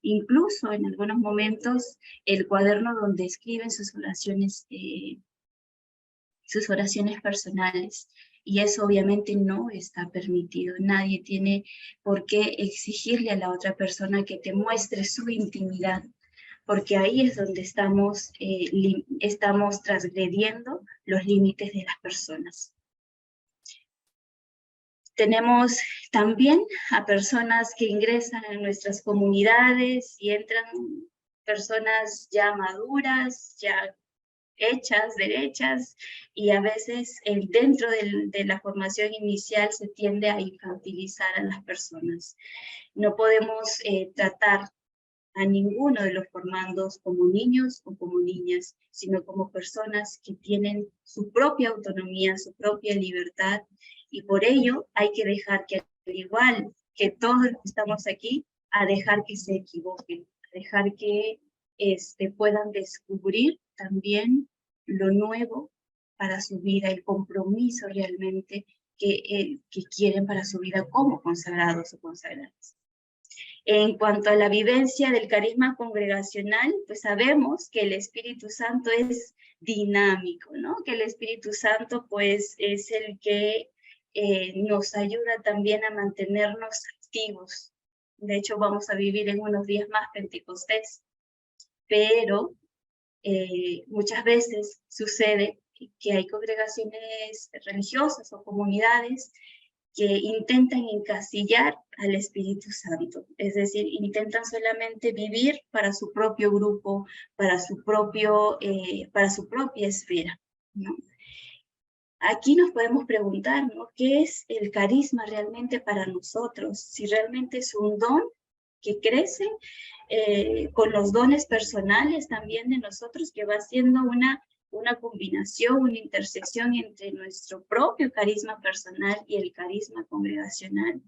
incluso en algunos momentos el cuaderno donde escriben sus oraciones personales. Y eso obviamente no está permitido. Nadie tiene por qué exigirle a la otra persona que te muestre su intimidad, porque ahí es donde estamos transgrediendo los límites de las personas. Tenemos también a personas que ingresan en nuestras comunidades y entran personas ya maduras, ya hechas, derechas, y a veces dentro de la formación inicial se tiende a infantilizar a las personas. No podemos tratar a ninguno de los formandos como niños o como niñas, sino como personas que tienen su propia autonomía, su propia libertad, y por ello hay que dejar que, al igual que todos los que estamos aquí, a dejar que se equivoquen, a dejar que puedan descubrir también lo nuevo para su vida, el compromiso realmente que quieren para su vida como consagrados o consagradas. En cuanto a la vivencia del carisma congregacional, pues sabemos que el Espíritu Santo es dinámico, ¿no? Que el Espíritu Santo pues es el que nos ayuda también a mantenernos activos. De hecho, vamos a vivir en unos días más Pentecostés, pero muchas veces sucede que hay congregaciones religiosas o comunidades que intentan encasillar al Espíritu Santo, es decir, intentan solamente vivir para su propio grupo, para su propia esfera, ¿no? Aquí nos podemos preguntar, ¿no? ¿Qué es el carisma realmente para nosotros? Si realmente es un don que crece con los dones personales también de nosotros, que va siendo una combinación, una intersección entre nuestro propio carisma personal y el carisma congregacional.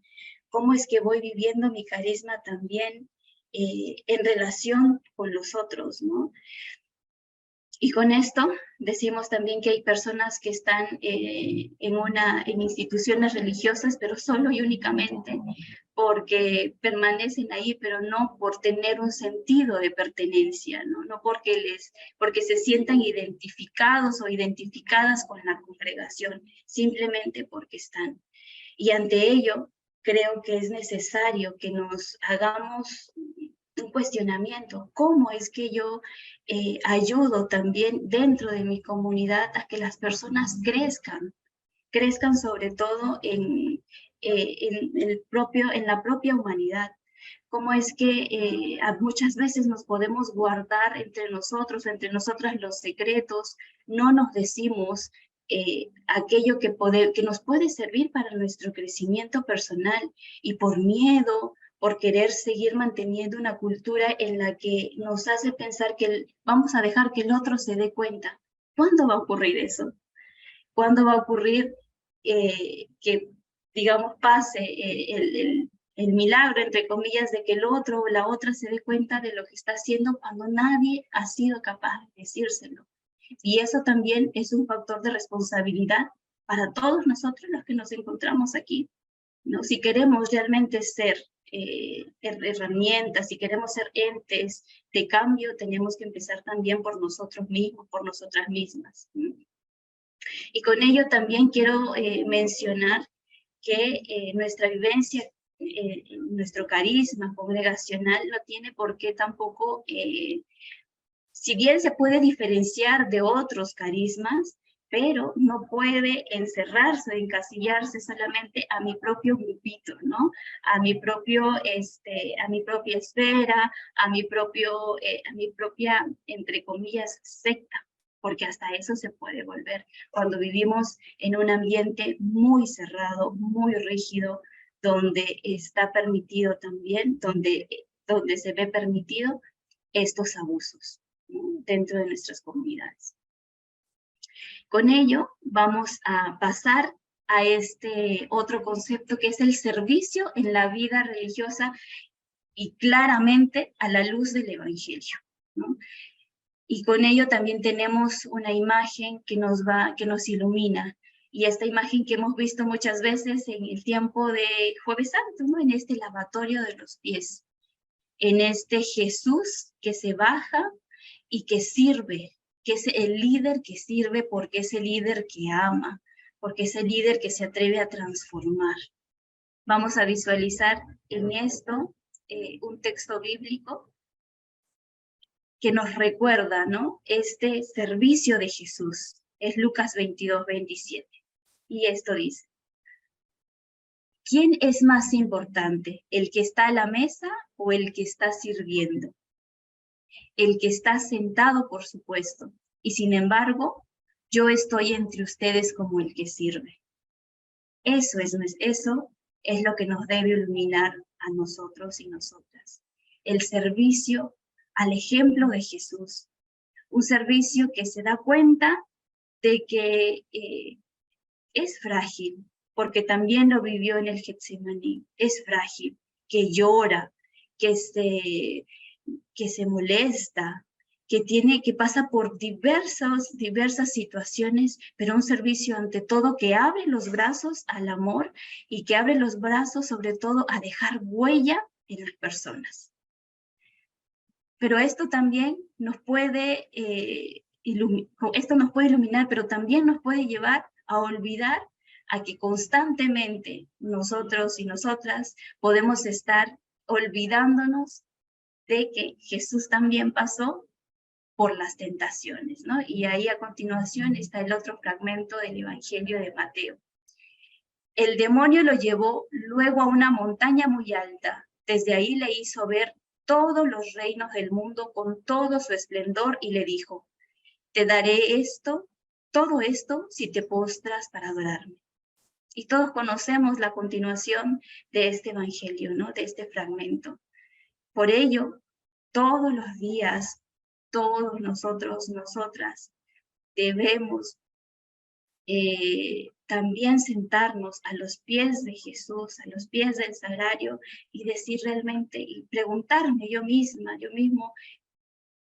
¿Cómo es que voy viviendo mi carisma también en relación con los otros, ¿no? Y con esto decimos también que hay personas que están en instituciones religiosas, pero solo y únicamente porque permanecen ahí, pero no por tener un sentido de pertenencia, ¿no? No porque se sientan identificados o identificadas con la congregación, simplemente porque están. Y ante ello, creo que es necesario que nos hagamos un cuestionamiento. ¿Cómo es que yo ayudo también dentro de mi comunidad a que las personas crezcan sobre todo en la propia humanidad? ¿Cómo es que muchas veces nos podemos guardar entre nosotras los secretos, no nos decimos aquello que nos puede servir para nuestro crecimiento personal, y por miedo, por querer seguir manteniendo una cultura en la que nos hace pensar que vamos a dejar que el otro se dé cuenta? ¿Cuándo va a ocurrir eso? ¿Cuándo va a ocurrir que, digamos, pase el milagro, entre comillas, de que el otro o la otra se dé cuenta de lo que está haciendo cuando nadie ha sido capaz de decírselo? Y eso también es un factor de responsabilidad para todos nosotros los que nos encontramos aquí, ¿no? Si queremos realmente ser herramientas, si queremos ser entes de cambio, tenemos que empezar también por nosotros mismos, por nosotras mismas, ¿no? Y con ello también quiero mencionar que nuestra vivencia, nuestro carisma congregacional no tiene por qué tampoco, si bien se puede diferenciar de otros carismas, pero no puede encerrarse, encasillarse solamente a mi propio grupito, ¿no? A mi propia esfera, a mi propia, entre comillas, secta, porque hasta eso se puede volver cuando vivimos en un ambiente muy cerrado, muy rígido, donde está permitido también, donde se ve permitido estos abusos, ¿no?, dentro de nuestras comunidades. Con ello vamos a pasar a este otro concepto que es el servicio en la vida religiosa y claramente a la luz del Evangelio, ¿no? Y con ello también tenemos una imagen que nos ilumina. Y esta imagen que hemos visto muchas veces en el tiempo de Jueves Santo, ¿no?, en este lavatorio de los pies, en este Jesús que se baja y que sirve, que es el líder que sirve porque es el líder que ama, porque es el líder que se atreve a transformar. Vamos a visualizar en esto un texto bíblico que nos recuerda, ¿no?, este servicio de Jesús. Es Lucas 22, 27. Y esto dice: ¿quién es más importante, el que está a la mesa o el que está sirviendo? El que está sentado, por supuesto, y sin embargo, yo estoy entre ustedes como el que sirve. Eso es lo que nos debe iluminar a nosotros y nosotras. El servicio al ejemplo de Jesús. Un servicio que se da cuenta de que es frágil, porque también lo vivió en el Getsemaní. Es frágil, que llora, que se molesta, que pasa por diversas situaciones, pero un servicio ante todo que abre los brazos al amor y que abre los brazos sobre todo a dejar huella en las personas. Pero esto también nos puede iluminar, pero también nos puede llevar a olvidar a que constantemente nosotros y nosotras podemos estar olvidándonos de que Jesús también pasó por las tentaciones, ¿no? Y ahí a continuación está el otro fragmento del Evangelio de Mateo. El demonio lo llevó luego a una montaña muy alta. Desde ahí le hizo ver todos los reinos del mundo con todo su esplendor y le dijo: te daré todo esto, si te postras para adorarme. Y todos conocemos la continuación de este Evangelio, ¿no?, de este fragmento. Por ello, todos los días, todos nosotros, nosotras, debemos también sentarnos a los pies de Jesús, a los pies del sagrario, y decir realmente, y preguntarme yo misma, yo mismo,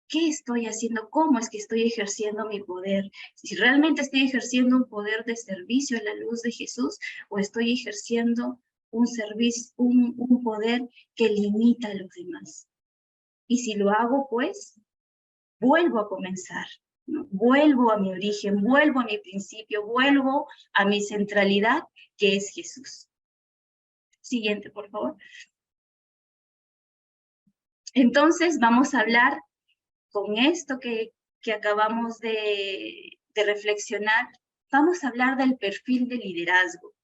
¿qué estoy haciendo? ¿Cómo es que estoy ejerciendo mi poder? Si realmente estoy ejerciendo un poder de servicio a la luz de Jesús, o estoy ejerciendo un poder que limita a los demás. Y si lo hago, pues, vuelvo a comenzar, ¿no? Vuelvo a mi origen, vuelvo a mi principio, vuelvo a mi centralidad, que es Jesús. Siguiente, por favor. Entonces, vamos a hablar con esto que acabamos de reflexionar, vamos a hablar del perfil de liderazgo.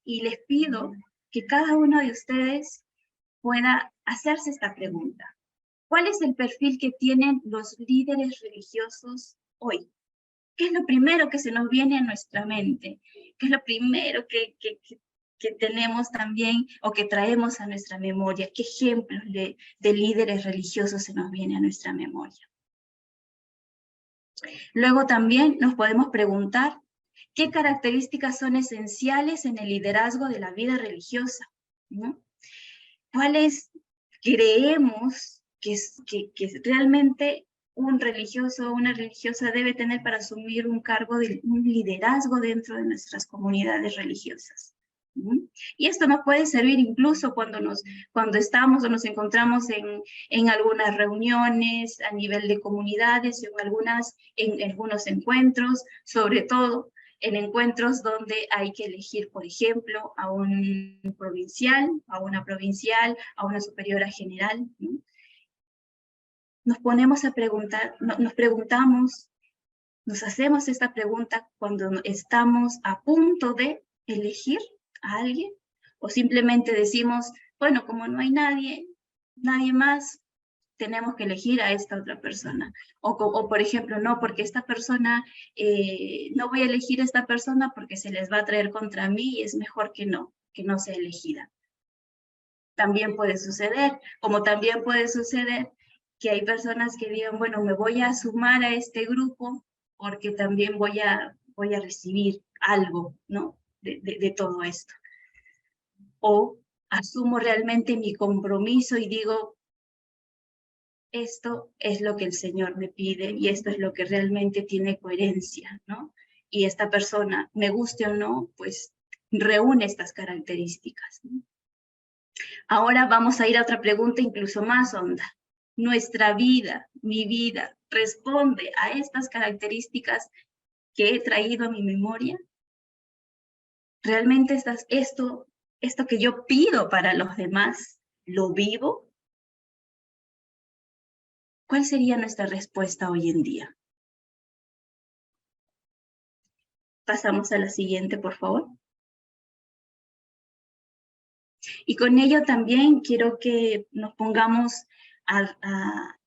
Y les pido que cada uno de ustedes pueda hacerse esta pregunta. ¿Cuál es el perfil que tienen los líderes religiosos hoy? ¿Qué es lo primero que se nos viene a nuestra mente? ¿Qué es lo primero que tenemos también o que traemos a nuestra memoria? ¿Qué ejemplos de líderes religiosos se nos viene a nuestra memoria? Luego también nos podemos preguntar qué características son esenciales en el liderazgo de la vida religiosa, ¿no? ¿Cuáles creemos que realmente un religioso o una religiosa debe tener para asumir un cargo de un liderazgo dentro de nuestras comunidades religiosas? Y esto nos puede servir incluso cuando estamos o nos encontramos en algunas reuniones a nivel de comunidades, en algunos encuentros, sobre todo en encuentros donde hay que elegir, por ejemplo, a un provincial, a una provincial, a una superiora general, ¿no? Nos ponemos a preguntar, nos preguntamos, nos hacemos esta pregunta cuando estamos a punto de elegir a alguien, o simplemente decimos, bueno, como no hay nadie más, tenemos que elegir a esta otra persona. O por ejemplo, no, porque esta persona, no voy a elegir a esta persona porque se les va a traer contra mí y es mejor que no sea elegida. También puede suceder, como también puede suceder que hay personas que digan, bueno, me voy a sumar a este grupo porque también voy a recibir algo, ¿no? De todo esto. O asumo realmente mi compromiso y digo, esto es lo que el Señor me pide y esto es lo que realmente tiene coherencia, ¿no? Y esta persona, me guste o no, pues reúne estas características, ¿no? Ahora vamos a ir a otra pregunta incluso más honda. ¿Nuestra vida, mi vida, responde a estas características que he traído a mi memoria? ¿Realmente esto que yo pido para los demás, lo vivo? ¿Cuál sería nuestra respuesta hoy en día? Pasamos a la siguiente, por favor. Y con ello también quiero que nos pongamos a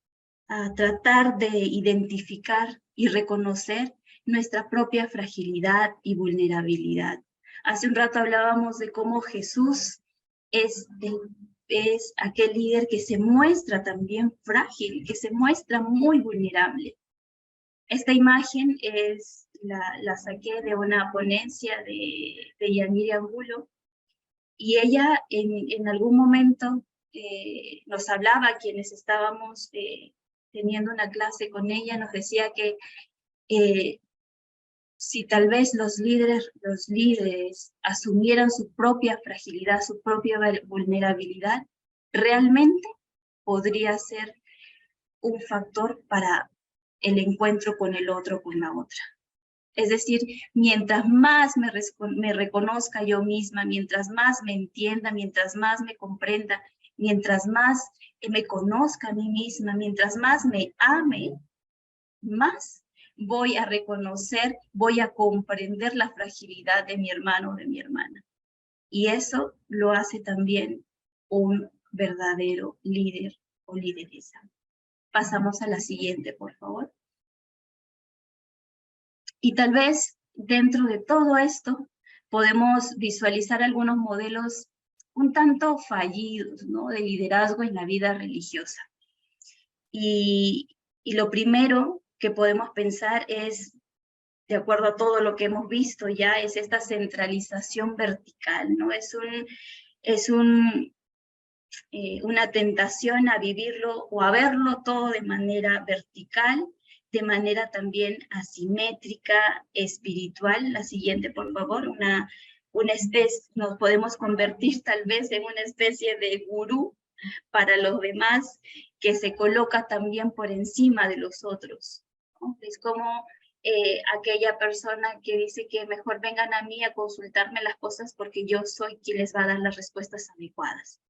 tratar de identificar y reconocer nuestra propia fragilidad y vulnerabilidad. Hace un rato hablábamos de cómo Jesús es aquel líder que se muestra también frágil, que se muestra muy vulnerable. Esta imagen la saqué de una ponencia de Yaniri Angulo, y ella en algún momento nos hablaba, quienes estábamos teniendo una clase con ella, nos decía que si tal vez los líderes asumieran su propia fragilidad, su propia vulnerabilidad, realmente podría ser un factor para el encuentro con el otro, con la otra. Es decir, mientras más me reconozca yo misma, mientras más me entienda, mientras más me comprenda, mientras más me conozca a mí misma, mientras más me ame, más voy a reconocer, voy a comprender la fragilidad de mi hermano o de mi hermana. Y eso lo hace también un verdadero líder o lideresa. Pasamos a la siguiente, por favor. Y tal vez dentro de todo esto podemos visualizar algunos modelos un tanto fallidos, ¿no?, de liderazgo en la vida religiosa. Y lo primero que podemos pensar es, de acuerdo a todo lo que hemos visto ya, es esta centralización vertical, ¿no? Es una tentación a vivirlo o a verlo todo de manera vertical, de manera también asimétrica, espiritual. La siguiente, por favor, una especie, nos podemos convertir tal vez en una especie de gurú para los demás, que se coloca también por encima de los otros, ¿no? Es como aquella persona que dice que mejor vengan a mí a consultarme las cosas porque yo soy quien les va a dar las respuestas adecuadas.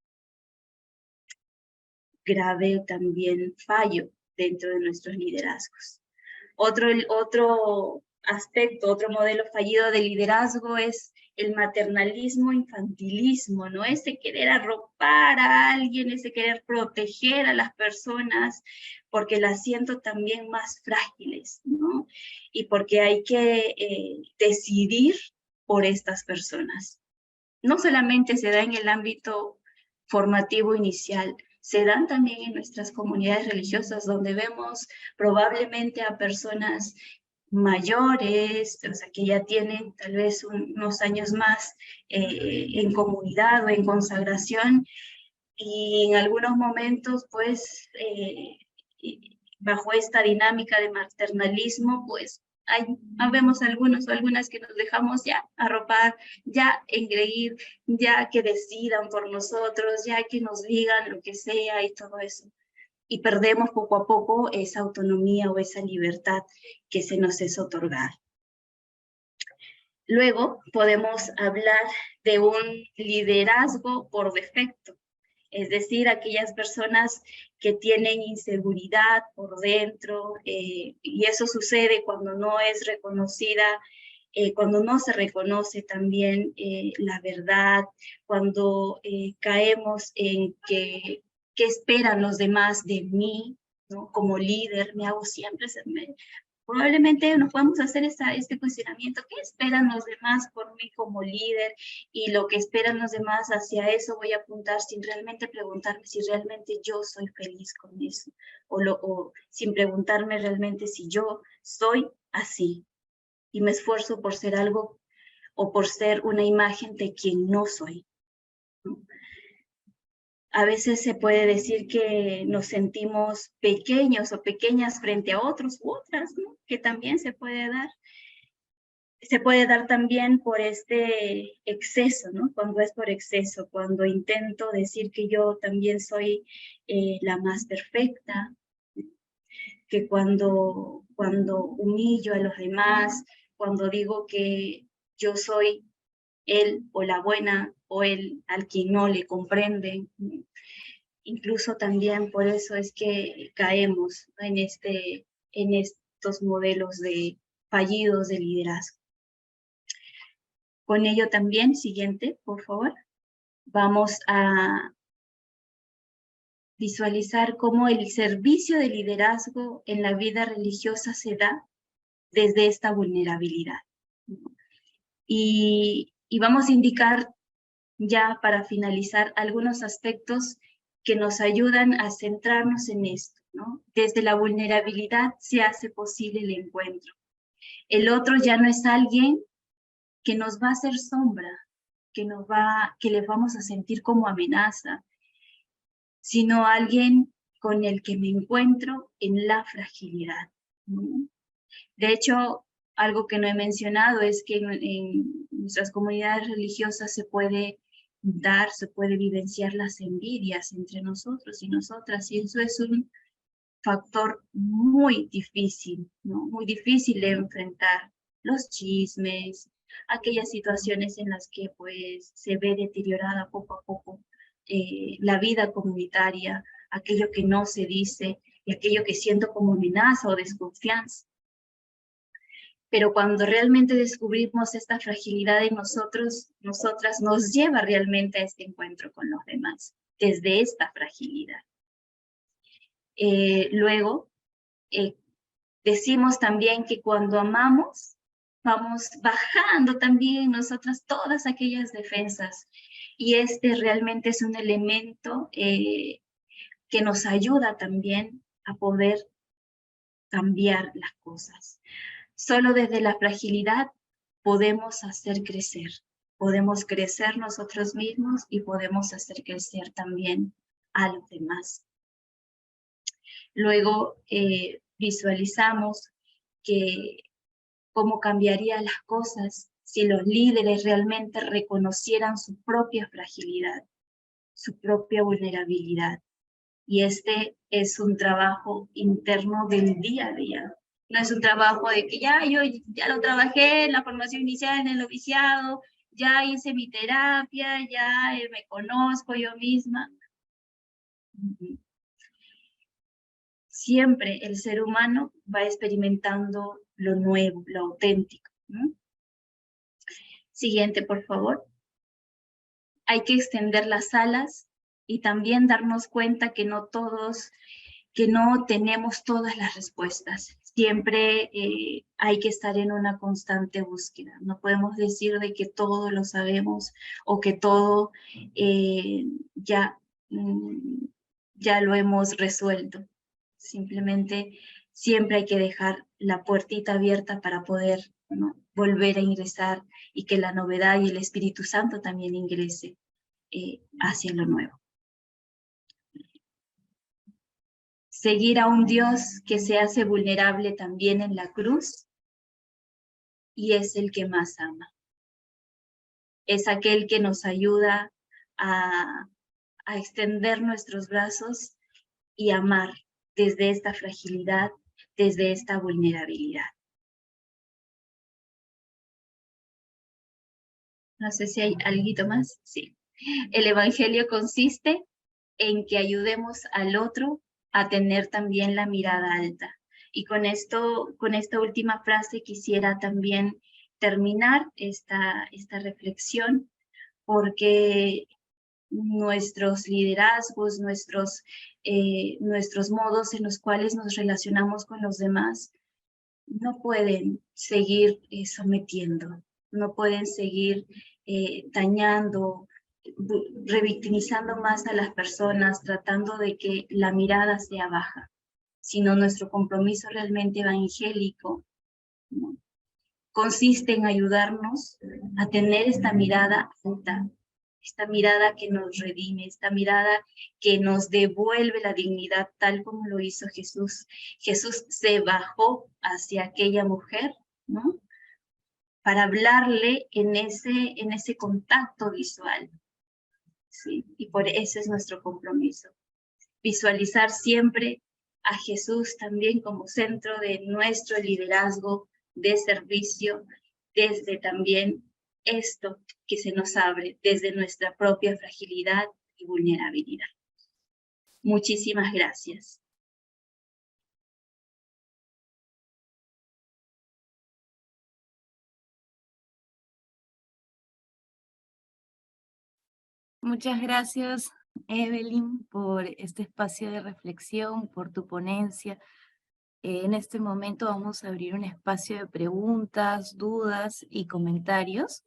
Grave también fallo dentro de nuestros liderazgos. Otro aspecto, otro modelo fallido de liderazgo es el maternalismo, infantilismo, ¿no? Ese querer arropar a alguien, ese querer proteger a las personas, porque las siento también más frágiles, ¿no? Y porque hay que decidir por estas personas. No solamente se da en el ámbito formativo inicial, se dan también en nuestras comunidades religiosas, donde vemos probablemente a personas mayores, o sea, que ya tienen tal vez unos años más en comunidad o en consagración, y en algunos momentos, pues, bajo esta dinámica de maternalismo, pues, vemos algunos o algunas que nos dejamos ya arropar, ya engreír, ya que decidan por nosotros, ya que nos digan lo que sea y todo eso. Y perdemos poco a poco esa autonomía o esa libertad que se nos es otorgada. Luego podemos hablar de un liderazgo por defecto, es decir, aquellas personas que tienen inseguridad por dentro, y eso sucede cuando no es reconocida, cuando no se reconoce también la verdad, cuando caemos en que ¿Qué esperan los demás de mí? ¿No? Como líder, me hago siempre, probablemente nos podemos hacer este cuestionamiento. ¿Qué esperan los demás por mí como líder? Y lo que esperan los demás, hacia eso voy a apuntar sin realmente preguntarme si realmente yo soy feliz con eso. O sin preguntarme realmente si yo soy así. Y me esfuerzo por ser algo o por ser una imagen de quien no soy. A veces se puede decir que nos sentimos pequeños o pequeñas frente a otros u otras, ¿no? Que también se puede dar. Se puede dar también por este exceso, ¿no? Cuando es por exceso, cuando intento decir que yo también soy la más perfecta, que cuando humillo a los demás, cuando digo que yo soy él o la buena o él al quien no le comprenden. Incluso también por eso es que caemos en estos modelos de fallidos de liderazgo. Con ello también, siguiente, por favor, vamos a visualizar cómo el servicio de liderazgo en la vida religiosa se da desde esta vulnerabilidad. Y vamos a indicar ya para finalizar algunos aspectos que nos ayudan a centrarnos en esto, ¿no? Desde la vulnerabilidad se hace posible el encuentro. El otro ya no es alguien que nos va a hacer sombra, que le vamos a sentir como amenaza, sino alguien con el que me encuentro en la fragilidad, ¿no? De hecho, algo que no he mencionado es que en nuestras comunidades religiosas se puede vivenciar las envidias entre nosotros y nosotras, y eso es un factor muy difícil, ¿no? Muy difícil de enfrentar. Los chismes, aquellas situaciones en las que pues se ve deteriorada poco a poco la vida comunitaria, aquello que no se dice y aquello que siento como amenaza o desconfianza. Pero cuando realmente descubrimos esta fragilidad en nosotros, nosotras, nos lleva realmente a este encuentro con los demás, desde esta fragilidad. Luego, decimos también que cuando amamos, vamos bajando también nosotras todas aquellas defensas. Y este realmente es un elemento que nos ayuda también a poder cambiar las cosas. Solo desde la fragilidad podemos hacer crecer nosotros mismos y podemos hacer crecer también a los demás. Luego visualizamos que cómo cambiarían las cosas si los líderes realmente reconocieran su propia fragilidad, su propia vulnerabilidad. Y este es un trabajo interno del día a día. No es un trabajo de que yo ya lo trabajé en la formación inicial, en el noviciado, ya hice mi terapia, ya me conozco yo misma. Siempre el ser humano va experimentando lo nuevo, lo auténtico, ¿no? Siguiente, por favor. Hay que extender las alas y también darnos cuenta que no tenemos todas las respuestas. Siempre hay que estar en una constante búsqueda. No podemos decir de que todo lo sabemos o que todo ya lo hemos resuelto. Simplemente siempre hay que dejar la puertita abierta para poder, ¿no?, volver a ingresar y que la novedad y el Espíritu Santo también ingrese hacia lo nuevo. Seguir a un Dios que se hace vulnerable también en la cruz y es el que más ama. Es aquel que nos ayuda a extender nuestros brazos y amar desde esta fragilidad, desde esta vulnerabilidad. No sé si hay algo más. Sí. El Evangelio consiste en que ayudemos al otro a tener también la mirada alta. Y con esta última frase quisiera también terminar esta reflexión, porque nuestros liderazgos, nuestros modos en los cuales nos relacionamos con los demás, no pueden seguir sometiendo, no pueden seguir dañando, revictimizando más a las personas, tratando de que la mirada sea baja, sino nuestro compromiso realmente evangélico, ¿no?, consiste en ayudarnos a tener esta mirada alta, esta mirada que nos redime, esta mirada que nos devuelve la dignidad tal como lo hizo Jesús. Jesús se bajó hacia aquella mujer, ¿no?, para hablarle en ese contacto visual, ¿sí? Y por eso es nuestro compromiso. Visualizar siempre a Jesús también como centro de nuestro liderazgo de servicio, desde también esto que se nos abre, desde nuestra propia fragilidad y vulnerabilidad. Muchísimas gracias. Muchas gracias, Evelyn, por este espacio de reflexión, por tu ponencia. En este momento vamos a abrir un espacio de preguntas, dudas y comentarios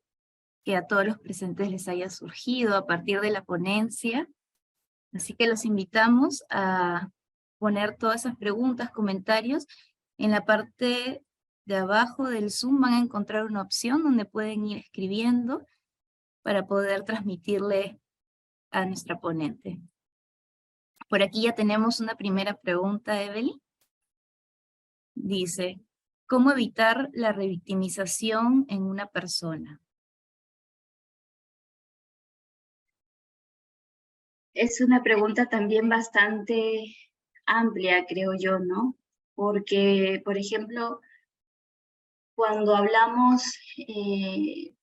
que a todos los presentes les haya surgido a partir de la ponencia. Así que los invitamos a poner todas esas preguntas, comentarios. En la parte de abajo del Zoom van a encontrar una opción donde pueden ir escribiendo para poder transmitirle a nuestra ponente. Por aquí ya tenemos una primera pregunta, Evelyn. Dice, ¿cómo evitar la revictimización en una persona? Es una pregunta también bastante amplia, creo yo, ¿no? Porque, por ejemplo, cuando hablamos en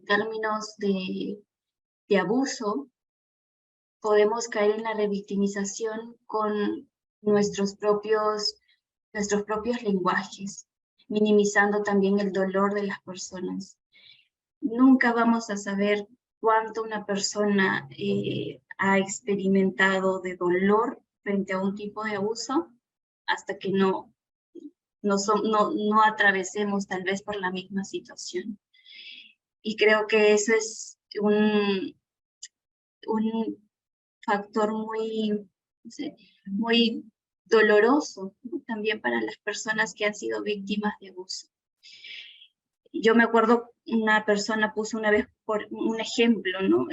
términos de abuso, podemos caer en la revictimización con nuestros propios lenguajes, minimizando también el dolor de las personas. Nunca vamos a saber cuánto una persona ha experimentado de dolor frente a un tipo de abuso hasta que no atravesemos tal vez por la misma situación. Y creo que eso es un factor muy, no sé, muy doloroso, ¿no?, también para las personas que han sido víctimas de abuso. Yo me acuerdo, una persona puso una vez por un ejemplo, ¿no?,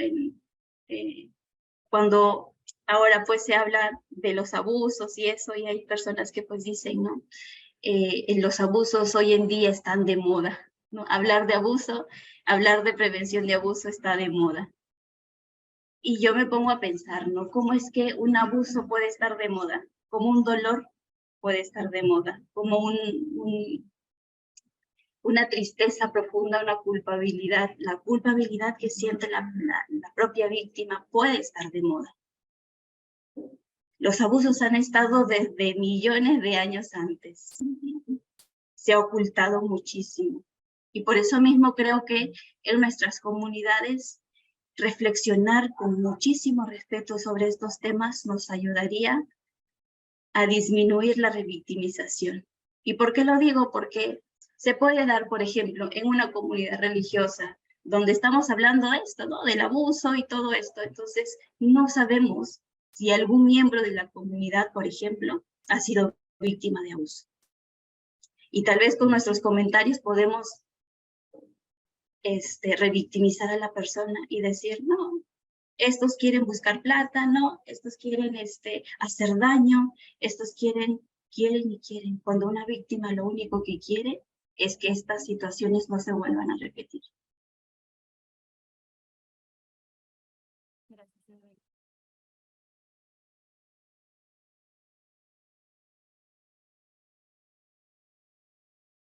cuando ahora pues se habla de los abusos y eso, y hay personas que pues dicen, ¿no?, los abusos hoy en día están de moda, ¿no? Hablar de abuso, hablar de prevención de abuso está de moda. Y yo me pongo a pensar, ¿no?, ¿cómo es que un abuso puede estar de moda? ¿Cómo un dolor puede estar de moda? ¿Cómo una tristeza profunda, una culpabilidad, la culpabilidad que siente la propia víctima puede estar de moda? Los abusos han estado desde millones de años antes. Se ha ocultado muchísimo. Y por eso mismo creo que en nuestras comunidades reflexionar con muchísimo respeto sobre estos temas nos ayudaría a disminuir la revictimización. ¿Y por qué lo digo? Porque se puede dar, por ejemplo, en una comunidad religiosa donde estamos hablando de esto, ¿no?, del abuso y todo esto. Entonces, no sabemos si algún miembro de la comunidad, por ejemplo, ha sido víctima de abuso. Y tal vez con nuestros comentarios podemos revictimizar a la persona y decir, no, estos quieren buscar plata, no, estos quieren hacer daño, estos quieren, cuando una víctima lo único que quiere es que estas situaciones no se vuelvan a repetir. Gracias, Evelyn.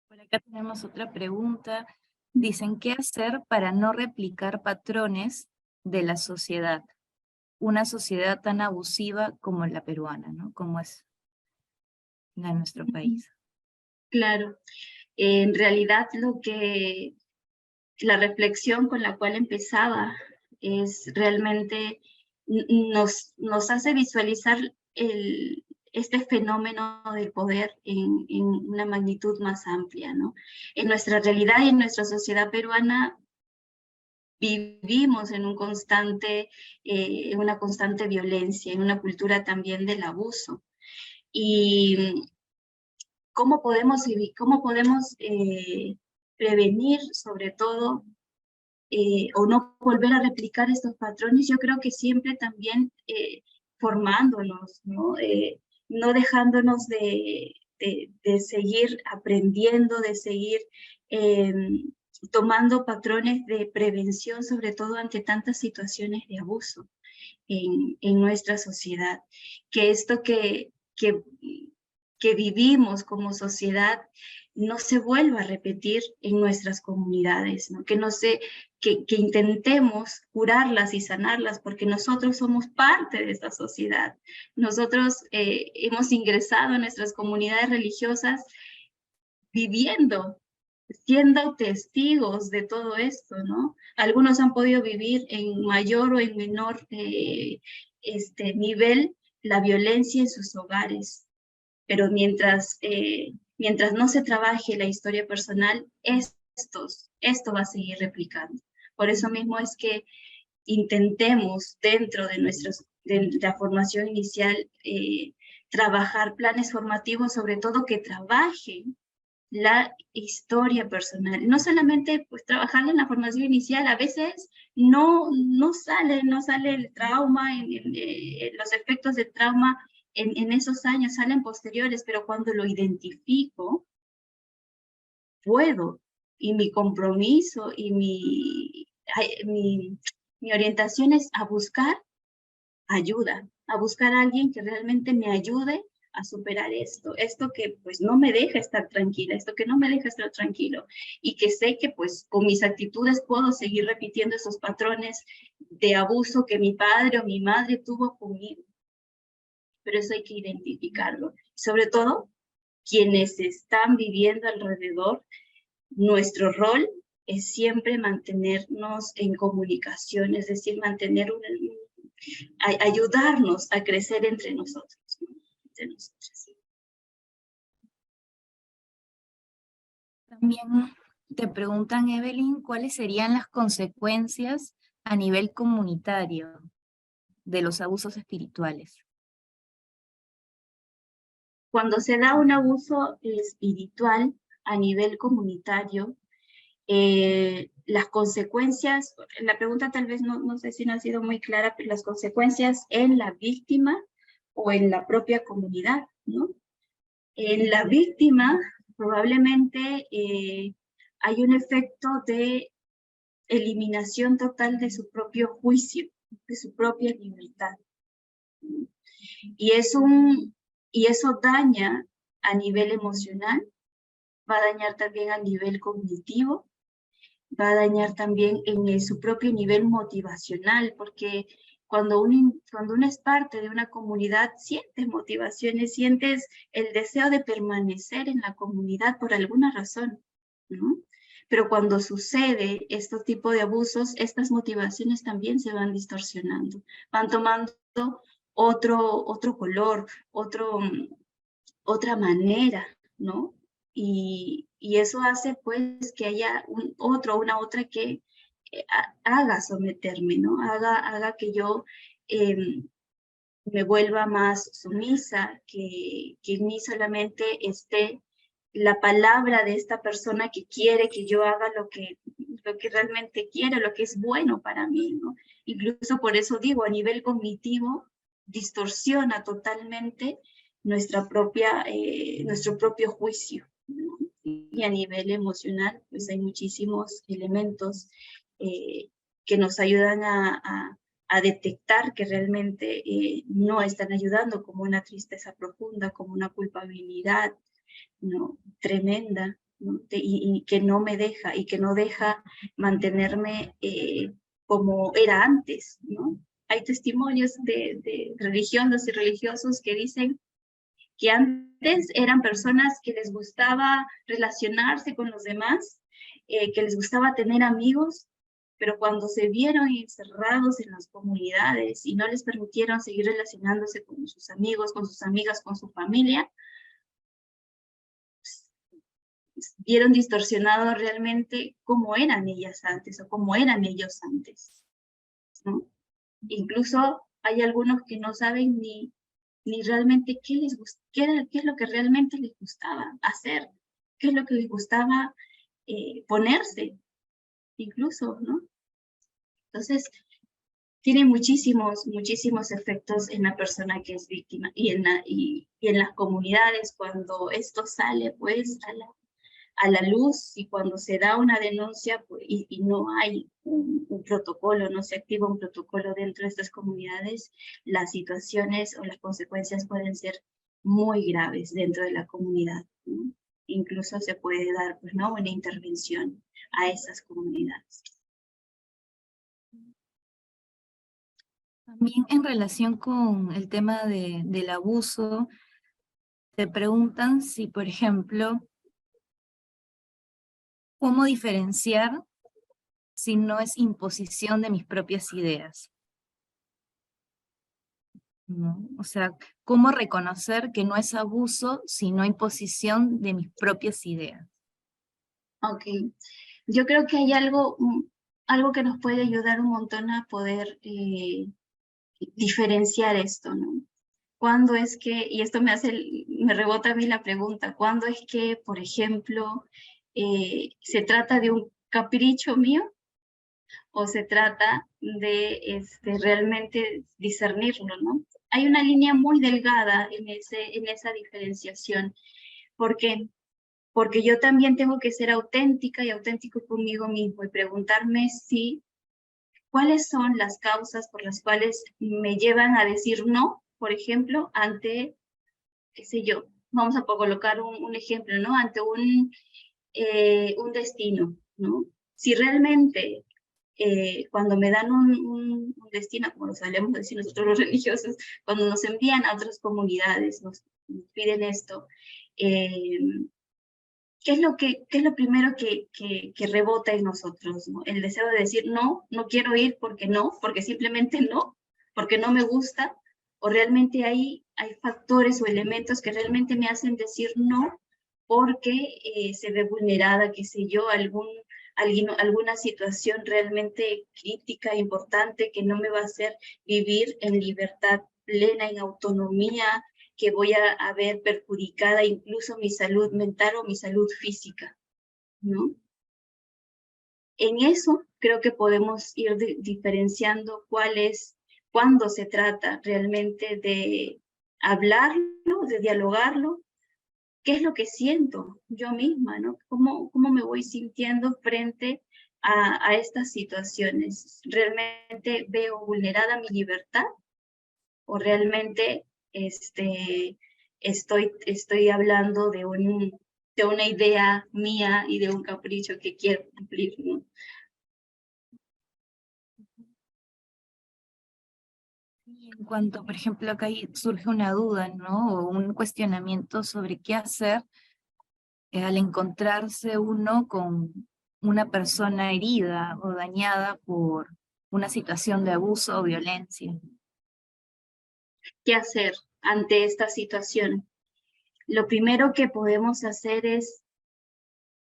Por acá tenemos otra pregunta. Dicen, ¿qué hacer para no replicar patrones de la sociedad? Una sociedad tan abusiva como la peruana, ¿no?, como es la de nuestro país. Claro, en realidad la reflexión con la cual empezaba Es realmente, nos hace visualizar este fenómeno del poder en una magnitud más amplia, ¿no? En nuestra realidad y en nuestra sociedad peruana vivimos en una constante violencia, en una cultura también del abuso. Y cómo podemos prevenir, sobre todo, o no volver a replicar estos patrones. Yo creo que siempre también formándonos, ¿no? No dejándonos de seguir aprendiendo, de seguir tomando patrones de prevención, sobre todo ante tantas situaciones de abuso en nuestra sociedad. Que esto que vivimos como sociedad no se vuelva a repetir en nuestras comunidades, ¿no? Que intentemos curarlas y sanarlas, porque nosotros somos parte de esta sociedad. Nosotros hemos ingresado a nuestras comunidades religiosas viviendo, siendo testigos de todo esto, ¿no? Algunos han podido vivir en mayor o en menor nivel la violencia en sus hogares, pero mientras no se trabaje la historia personal, esto va a seguir replicando. Por eso mismo es que intentemos dentro de la formación inicial trabajar planes formativos, sobre todo que trabajen la historia personal. No solamente pues trabajando en la formación inicial, a veces no sale el trauma, los efectos del trauma en esos años, salen posteriores, pero cuando lo identifico, puedo, y mi compromiso y mi orientación es a buscar ayuda, a buscar a alguien que realmente me ayude a superar esto que pues no me deja estar tranquila, esto que no me deja estar tranquilo, y que sé que pues con mis actitudes puedo seguir repitiendo esos patrones de abuso que mi padre o mi madre tuvo conmigo. Pero eso hay que identificarlo. Sobre todo, quienes están viviendo alrededor, nuestro rol es siempre mantenernos en comunicación, es decir, ayudarnos a crecer entre nosotros, ¿no? Entre nosotras. También te preguntan, Evelyn, ¿cuáles serían las consecuencias a nivel comunitario de los abusos espirituales? Cuando se da un abuso espiritual a nivel comunitario, las consecuencias, la pregunta tal vez no sé si no ha sido muy clara, pero las consecuencias en la víctima o en la propia comunidad, ¿no? En la víctima probablemente hay un efecto de eliminación total de su propio juicio, de su propia libertad. Y eso daña a nivel emocional, va a dañar también a nivel cognitivo, va a dañar también en su propio nivel motivacional, porque cuando uno es parte de una comunidad, sientes motivaciones, sientes el deseo de permanecer en la comunidad por alguna razón, ¿no? Pero cuando sucede este tipo de abusos, estas motivaciones también se van distorsionando, van tomando otro color, otra manera, ¿no? Y eso hace pues que haya una otra que haga someterme, ¿no? Haga que yo me vuelva más sumisa, que en mí solamente esté la palabra de esta persona que quiere que yo haga lo que realmente quiero, lo que es bueno para mí, ¿no? Incluso por eso digo, a nivel cognitivo, distorsiona totalmente nuestro propio juicio, ¿no? Y a nivel emocional, pues hay muchísimos elementos que nos ayudan a detectar que realmente no están ayudando, como una tristeza profunda, como una culpabilidad, ¿no? Tremenda, ¿no? Y que no me deja, y que no deja mantenerme como era antes, ¿no? Hay testimonios de religiosos y religiosos que dicen que antes eran personas que les gustaba relacionarse con los demás, que les gustaba tener amigos, pero cuando se vieron encerrados en las comunidades y no les permitieron seguir relacionándose con sus amigos, con sus amigas, con su familia, vieron distorsionado realmente cómo eran ellas antes o cómo eran ellos antes, ¿no? Incluso hay algunos que no saben ni realmente qué es lo que realmente les gustaba hacer, qué es lo que les gustaba ponerse, incluso, ¿no? Entonces, tiene muchísimos efectos en la persona que es víctima y en las comunidades cuando esto sale pues a la luz y cuando se da una denuncia pues, y no hay un protocolo, no se activa un protocolo dentro de estas comunidades, las situaciones o las consecuencias pueden ser muy graves dentro de la comunidad, ¿no? Incluso se puede dar pues, ¿no? una intervención a esas comunidades. También en relación con el tema del abuso, te preguntan si, por ejemplo, ¿cómo diferenciar si no es imposición de mis propias ideas? ¿No? O sea, ¿cómo reconocer que no es abuso, sino imposición de mis propias ideas? Ok, yo creo que hay algo que nos puede ayudar un montón a poder diferenciar esto, ¿no? ¿Cuándo es que, y esto me rebota a mí la pregunta, ¿cuándo es que, por ejemplo, se trata de un capricho mío o se trata de realmente discernirlo, ¿no? Hay una línea muy delgada en esa diferenciación, porque yo también tengo que ser auténtica y auténtico conmigo mismo y preguntarme cuáles son las causas por las cuales me llevan a decir no, por ejemplo, ante, qué sé yo, vamos a colocar un ejemplo, ¿no? Ante un destino, ¿no? Si realmente cuando me dan un destino, como lo solemos decir nosotros los religiosos, cuando nos envían a otras comunidades, nos piden esto, ¿qué es lo primero que rebota en nosotros? ¿No? El deseo de decir, no quiero ir porque simplemente no, porque no me gusta, o realmente hay factores o elementos que realmente me hacen decir no, porque se ve vulnerada, qué sé yo, alguna situación realmente crítica, importante, que no me va a hacer vivir en libertad plena, en autonomía, que voy a ver perjudicada incluso mi salud mental o mi salud física, ¿no? En eso creo que podemos ir diferenciando cuándo se trata realmente de hablarlo, de dialogarlo, qué es lo que siento yo misma, ¿no? ¿Cómo me voy sintiendo frente a estas situaciones? ¿Realmente veo vulnerada mi libertad? ¿O realmente estoy hablando de una idea mía y de un capricho que quiero cumplir, ¿no? Y en cuanto, por ejemplo, acá surge una duda, ¿no? O un cuestionamiento sobre qué hacer al encontrarse uno con una persona herida o dañada por una situación de abuso o violencia. ¿Qué hacer ante esta situación? Lo primero que podemos hacer es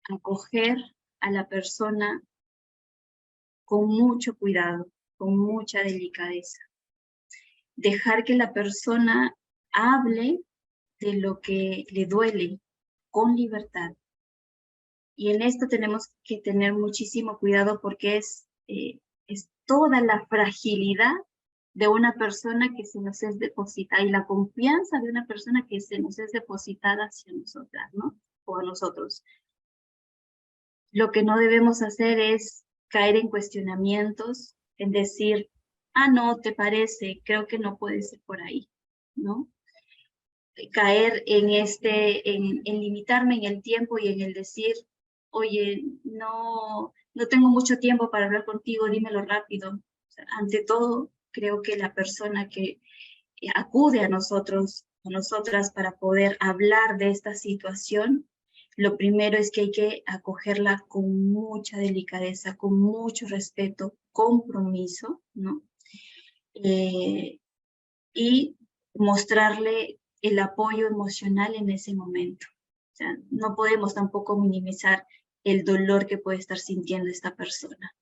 acoger a la persona con mucho cuidado, con mucha delicadeza. Dejar que la persona hable de lo que le duele con libertad. Y en esto tenemos que tener muchísimo cuidado porque es toda la fragilidad de una persona que se nos es depositada y la confianza de una persona que se nos es depositada hacia nosotras, ¿no? O a nosotros. Lo que no debemos hacer es caer en cuestionamientos, en decir, no, ¿te parece? Creo que no puede ser por ahí, ¿no? Caer en limitarme en el tiempo y en el decir, oye, no tengo mucho tiempo para hablar contigo, dímelo rápido. O sea, ante todo, creo que la persona que acude a nosotras para poder hablar de esta situación, lo primero es que hay que acogerla con mucha delicadeza, con mucho respeto, compromiso, ¿no? Y mostrarle el apoyo emocional en ese momento. O sea, no podemos tampoco minimizar el dolor que puede estar sintiendo esta persona.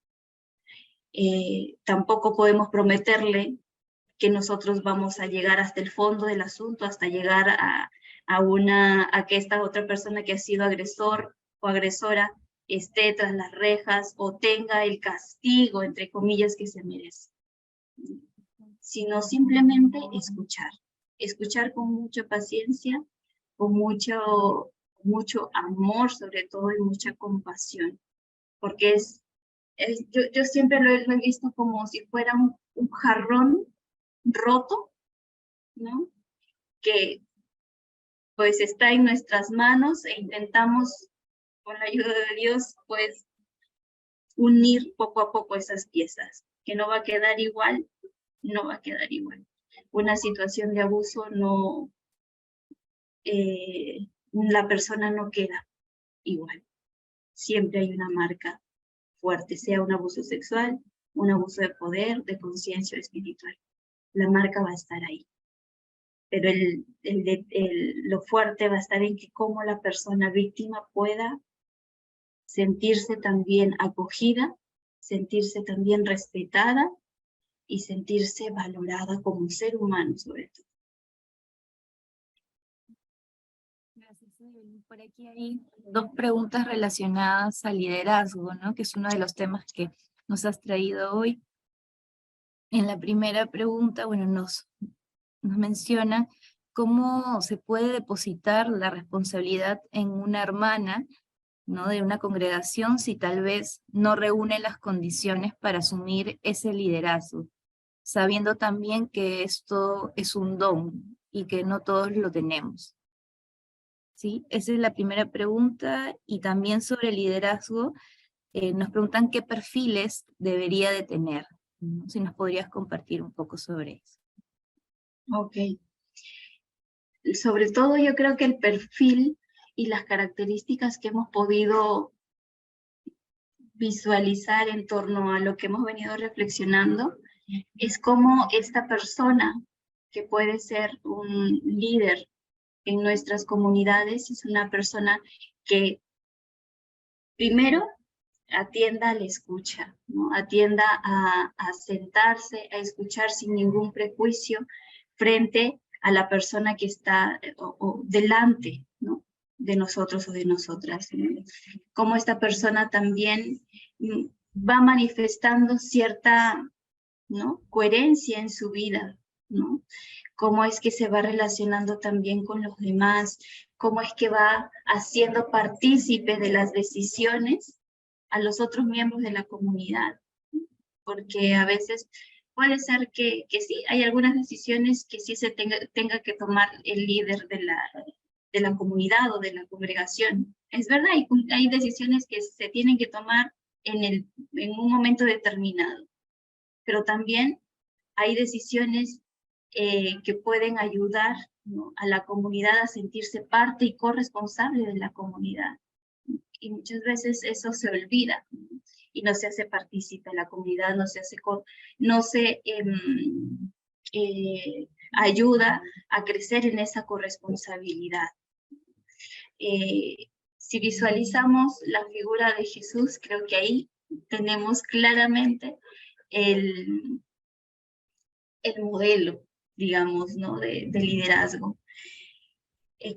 Tampoco podemos prometerle que nosotros vamos a llegar hasta el fondo del asunto, hasta llegar a que esta otra persona que ha sido agresor o agresora esté tras las rejas o tenga el castigo, entre comillas, que se merece. Sino simplemente escuchar con mucha paciencia, con mucho amor sobre todo y mucha compasión, porque yo siempre lo he visto como si fuera un jarrón roto, ¿no? Que pues está en nuestras manos e intentamos con la ayuda de Dios pues unir poco a poco esas piezas, que no va a quedar igual, no va a quedar igual. Una situación de abuso no, la persona no queda igual. Siempre hay una marca fuerte, sea un abuso sexual, un abuso de poder, de conciencia o espiritual. La marca va a estar ahí. Pero lo fuerte va a estar en que cómo la persona víctima pueda sentirse también acogida, sentirse también respetada y sentirse valorada como ser humano sobre todo. Gracias, Evelyn. Por aquí hay dos preguntas relacionadas al liderazgo, ¿no? Que es uno de los temas que nos has traído hoy. En la primera pregunta, bueno, nos menciona cómo se puede depositar la responsabilidad en una hermana, ¿no? De una congregación si tal vez no reúne las condiciones para asumir ese liderazgo, sabiendo también que esto es un don y que no todos lo tenemos. ¿Sí? Esa es la primera pregunta. Y también sobre el liderazgo, nos preguntan qué perfiles debería de tener, ¿no? Si nos podrías compartir un poco sobre eso. Ok. Sobre todo yo creo que el perfil y las características que hemos podido visualizar en torno a lo que hemos venido reflexionando es cómo esta persona que puede ser un líder en nuestras comunidades es una persona que primero atienda a la escucha, ¿no? Atienda a sentarse, a escuchar sin ningún prejuicio frente a la persona que está delante, ¿no? De nosotros o de nosotras, ¿no? Cómo esta persona también va manifestando cierta, ¿no? Coherencia en su vida, ¿no? Cómo es que se va relacionando también con los demás, cómo es que va haciendo partícipe de las decisiones a los otros miembros de la comunidad, porque a veces puede ser que sí, hay algunas decisiones que sí se tenga que tomar el líder de la comunidad o de la congregación. Es verdad, hay decisiones que se tienen que tomar en un momento determinado, pero también hay decisiones que pueden ayudar, ¿no? A la comunidad a sentirse parte y corresponsable de la comunidad. Y muchas veces eso se olvida, ¿no? Y no se hace partícipe en la comunidad, no se ayuda a crecer en esa corresponsabilidad. Si visualizamos la figura de Jesús, creo que ahí tenemos claramente el modelo, digamos, ¿no? de liderazgo.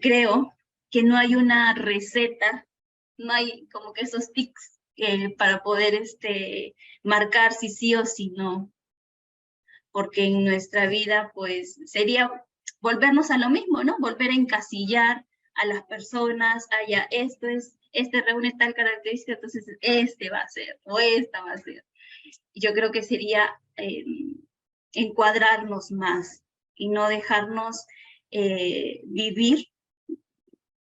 Creo que no hay una receta, no hay como que esos tics para poder marcar si sí o si no, porque en nuestra vida pues sería volvernos a lo mismo, ¿no? Volver a encasillar a las personas, ya este reúne tal característica, entonces este va a ser, o esta va a ser. Yo creo que sería encuadrarnos más y no dejarnos vivir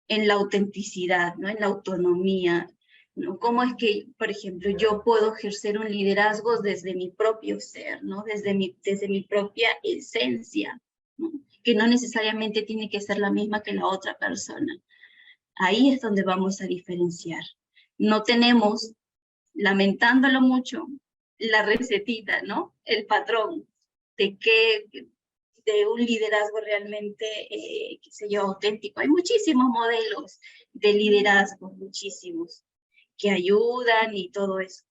en la autenticidad, ¿no? En la autonomía, ¿no? ¿Cómo es que, por ejemplo, yo puedo ejercer un liderazgo desde mi propio ser, ¿no? Desde mi propia esencia, ¿no? Que no necesariamente tiene que ser la misma que la otra persona. ahí es donde vamos a diferenciar. No tenemos, lamentándolo mucho, la recetita, ¿no? El patrón de un liderazgo realmente, qué sé yo, auténtico. Hay muchísimos modelos de liderazgo, muchísimos, que ayudan y todo eso.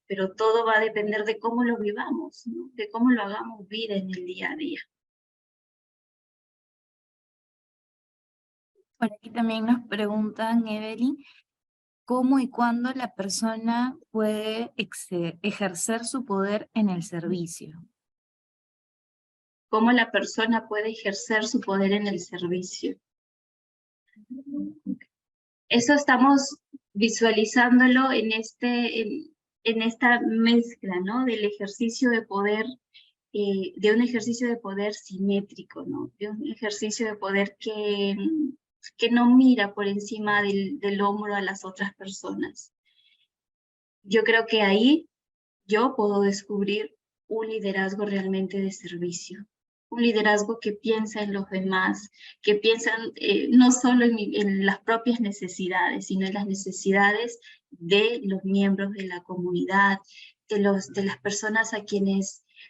Pero todo va a depender de cómo lo vivamos, ¿no? De cómo lo hagamos vida en el día a día. Por aquí también nos preguntan, Evelyn, ¿cómo y cuándo la persona puede ejercer su poder en el servicio? Cómo la persona puede ejercer su poder en el servicio. Eso estamos visualizándolo en esta mezcla, ¿no? Del ejercicio de poder, de un ejercicio de poder simétrico, ¿no? De un ejercicio de poder que no mira por encima del hombro a las otras personas. Yo creo que ahí yo puedo descubrir un liderazgo realmente de servicio. Un liderazgo que piensa en los demás, que piensa no solo en las propias necesidades, sino en las necesidades de los miembros de la comunidad, de las personas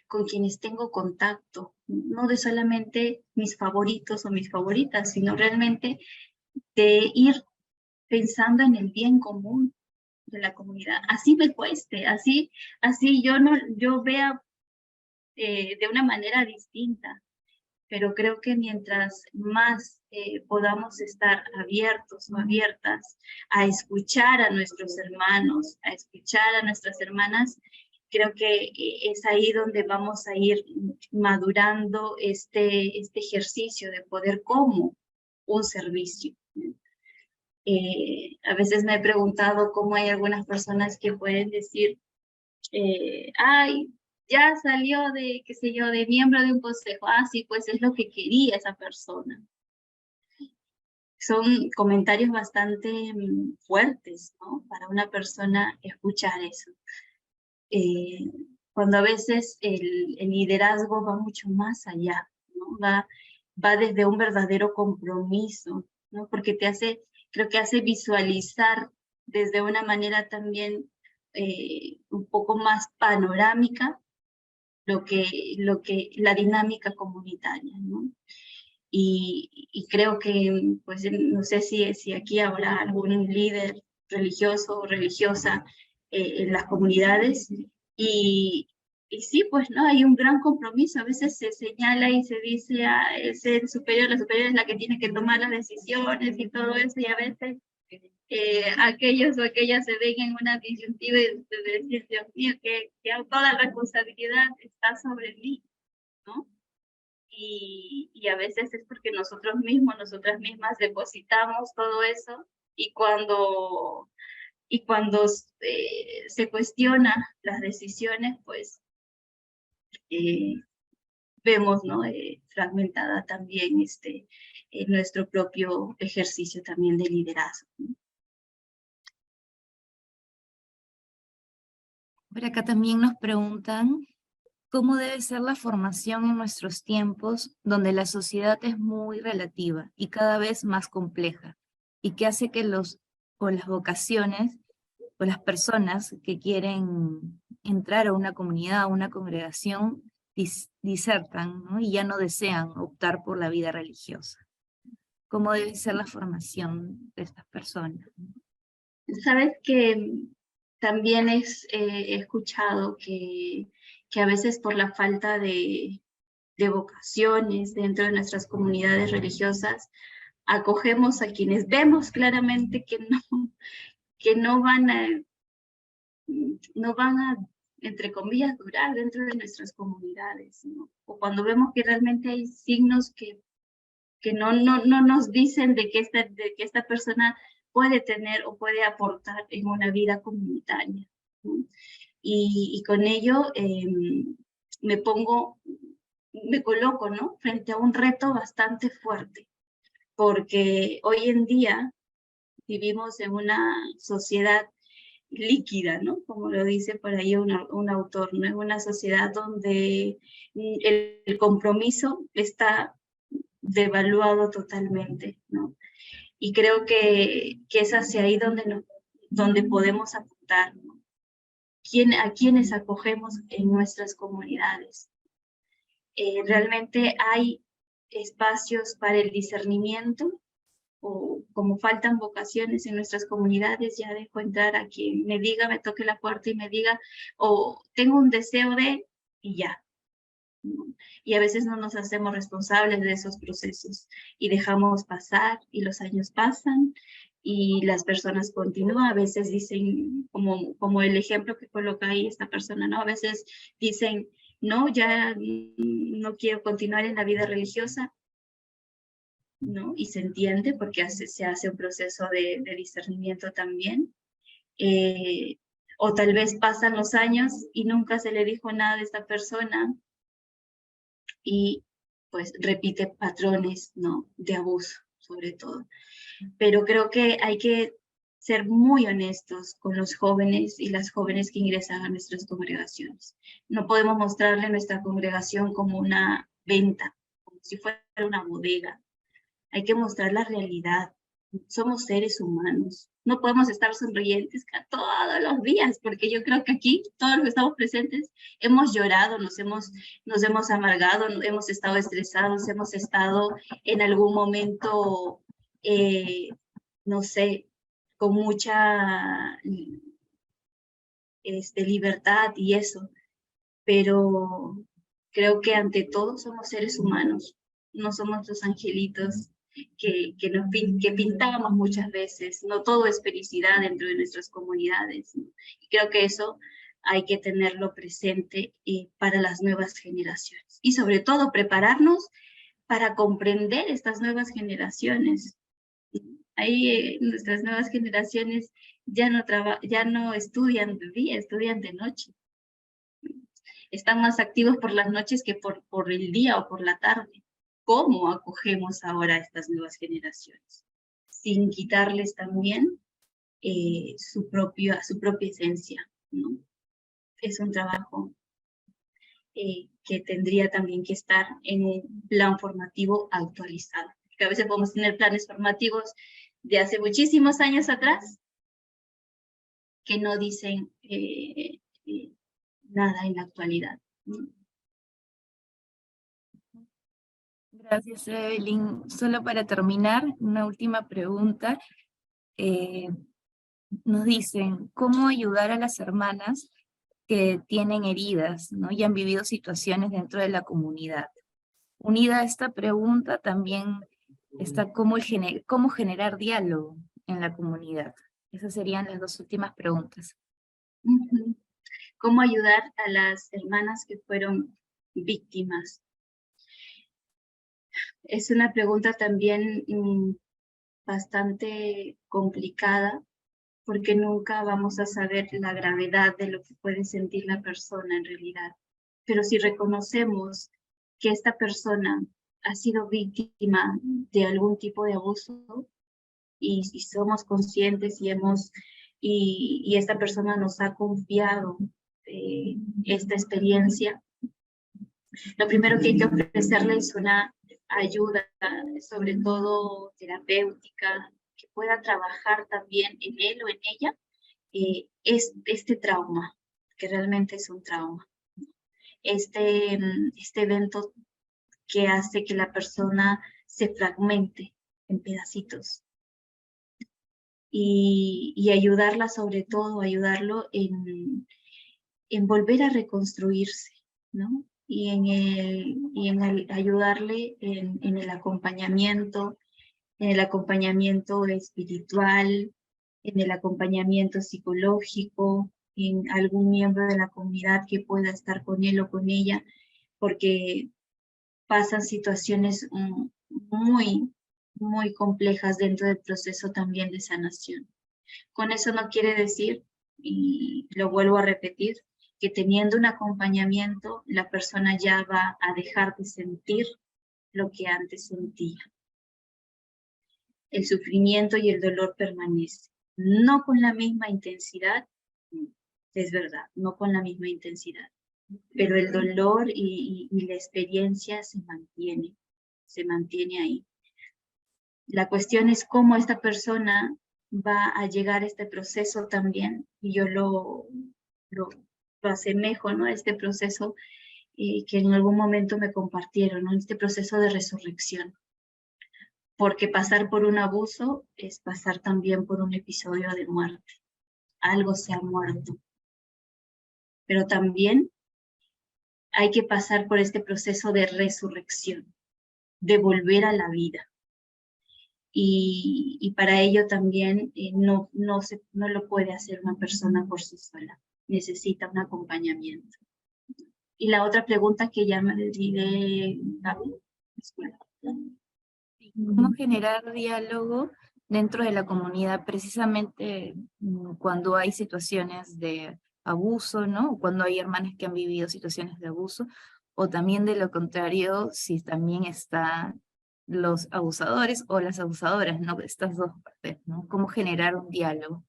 con quienes tengo contacto, no de solamente mis favoritos o mis favoritas, sino realmente de ir pensando en el bien común de la comunidad. Así me cueste, así yo vea de una manera distinta, pero creo que mientras más podamos estar abiertos o abiertas a escuchar a nuestros hermanos, a escuchar a nuestras hermanas, creo que es ahí donde vamos a ir madurando este ejercicio de poder como un servicio. A veces me he preguntado cómo hay algunas personas que pueden decir, ay, ya salió de, qué sé yo, de miembro de un consejo. Ah, sí, pues es lo que quería esa persona. Son comentarios bastante fuertes, ¿no? Para una persona escuchar eso. Cuando a veces el liderazgo va mucho más allá, ¿no? Va desde un verdadero compromiso, ¿no? Porque creo que hace visualizar desde una manera también un poco más panorámica la dinámica comunitaria, ¿no? Y creo que, pues, no sé si aquí habrá algún líder religioso o religiosa en las comunidades, y sí, pues, ¿no? Hay un gran compromiso. A veces se señala y se dice, es el superior, la superior es la que tiene que tomar las decisiones y todo eso, y a veces aquellos o aquellas se ven en una disyuntiva de decir, Dios mío, que toda la responsabilidad está sobre mí, ¿no? Y a veces es porque nosotros mismos, nosotras mismas depositamos todo eso, y cuando se cuestiona las decisiones, pues vemos, ¿no? Fragmentada también nuestro propio ejercicio también de liderazgo, ¿no? Por acá también nos preguntan cómo debe ser la formación en nuestros tiempos, donde la sociedad es muy relativa y cada vez más compleja, y que hace que las vocaciones o las personas que quieren entrar a una comunidad, a una congregación, disertan, ¿no? Y ya no desean optar por la vida religiosa. ¿Cómo debe ser la formación de estas personas? Sabes que también he escuchado que a veces por la falta de vocaciones dentro de nuestras comunidades religiosas, acogemos a quienes vemos claramente que no van a, entre comillas, durar dentro de nuestras comunidades, ¿no? O cuando vemos que realmente hay signos que no nos dicen de que esta persona puede tener o puede aportar en una vida comunitaria, ¿no? Y con ello me coloco, ¿no? Frente a un reto bastante fuerte, porque hoy en día vivimos en una sociedad líquida, ¿no? Como lo dice por ahí un autor, ¿no? Es una sociedad donde el compromiso está devaluado totalmente, ¿no? Y creo que es hacia ahí donde podemos apuntar, ¿no? A quienes acogemos en nuestras comunidades. Realmente hay espacios para el discernimiento, o como faltan vocaciones en nuestras comunidades, ya dejo entrar a quien me diga, me toque la puerta y me diga, o tengo un deseo de, y ya. Y a veces no nos hacemos responsables de esos procesos y dejamos pasar y los años pasan y las personas continúan. A veces dicen, como el ejemplo que coloca ahí esta persona, ¿no? A veces dicen, no, ya no quiero continuar en la vida religiosa, ¿no? Y se entiende porque se hace un proceso de discernimiento también. O tal vez pasan los años y nunca se le dijo nada de esta persona y pues repite patrones, ¿no? De abuso, sobre todo. Pero creo que hay que ser muy honestos con los jóvenes y las jóvenes que ingresan a nuestras congregaciones. No podemos mostrarle nuestra congregación como una venta, como si fuera una bodega. Hay que mostrar la realidad. Somos seres humanos. No podemos estar sonrientes todos los días, porque yo creo que aquí, todos los que estamos presentes, hemos llorado, nos hemos amargado, hemos estado estresados, hemos estado en algún momento, no sé, con mucha libertad y eso. Pero creo que ante todo somos seres humanos, no somos los angelitos que pintábamos muchas veces. No todo es felicidad dentro de nuestras comunidades, ¿no? Y creo que eso hay que tenerlo presente para las nuevas generaciones. Y sobre todo prepararnos para comprender estas nuevas generaciones. Ahí nuestras nuevas generaciones ya no estudian de día, estudian de noche. Están más activos por las noches que por el día o por la tarde. ¿Cómo acogemos ahora a estas nuevas generaciones? Sin quitarles también su propia esencia, ¿no? Es un trabajo que tendría también que estar en un plan formativo actualizado. Porque a veces podemos tener planes formativos de hace muchísimos años atrás que no dicen nada en la actualidad, ¿no? Gracias, Evelyn. Solo para terminar, una última pregunta. Nos dicen, ¿cómo ayudar a las hermanas que tienen heridas, ¿no? Y han vivido situaciones dentro de la comunidad? Unida a esta pregunta también está cómo generar diálogo en la comunidad. Esas serían las dos últimas preguntas. ¿Cómo ayudar a las hermanas que fueron víctimas? Es una pregunta también bastante complicada, porque nunca vamos a saber la gravedad de lo que puede sentir la persona en realidad. Pero si reconocemos que esta persona ha sido víctima de algún tipo de abuso y somos conscientes y esta persona nos ha confiado esta experiencia, lo primero que hay que ofrecerle es una ayuda, sobre todo terapéutica, que pueda trabajar también en él o en ella, es este trauma, que realmente es un trauma. Este evento que hace que la persona se fragmente en pedacitos. Y ayudarla, sobre todo, ayudarlo en volver a reconstruirse, ¿no? Y en el ayudarle en el acompañamiento espiritual, en el acompañamiento psicológico, en algún miembro de la comunidad que pueda estar con él o con ella, porque pasan situaciones muy, muy complejas dentro del proceso también de sanación. Con eso no quiere decir, y lo vuelvo a repetir, que teniendo un acompañamiento, la persona ya va a dejar de sentir lo que antes sentía. El sufrimiento y el dolor permanecen, no con la misma intensidad, es verdad, no con la misma intensidad, pero el dolor y la experiencia se mantiene ahí. La cuestión es cómo esta persona va a llegar a este proceso también, y yo lo asemejo, ¿no? Este proceso que en algún momento me compartieron, ¿no? Este proceso de resurrección. Porque pasar por un abuso es pasar también por un episodio de muerte. Algo se ha muerto. Pero también hay que pasar por este proceso de resurrección, de volver a la vida. Y para ello también no lo puede hacer una persona por sí sola. Necesita un acompañamiento. Y la otra pregunta que ya me olvidé, Gaby, disculpa. ¿Cómo generar diálogo dentro de la comunidad precisamente cuando hay situaciones de abuso, ¿no? O cuando hay hermanas que han vivido situaciones de abuso, o también de lo contrario, si también están los abusadores o las abusadoras, ¿no? Estas dos partes, ¿no? ¿Cómo generar un diálogo?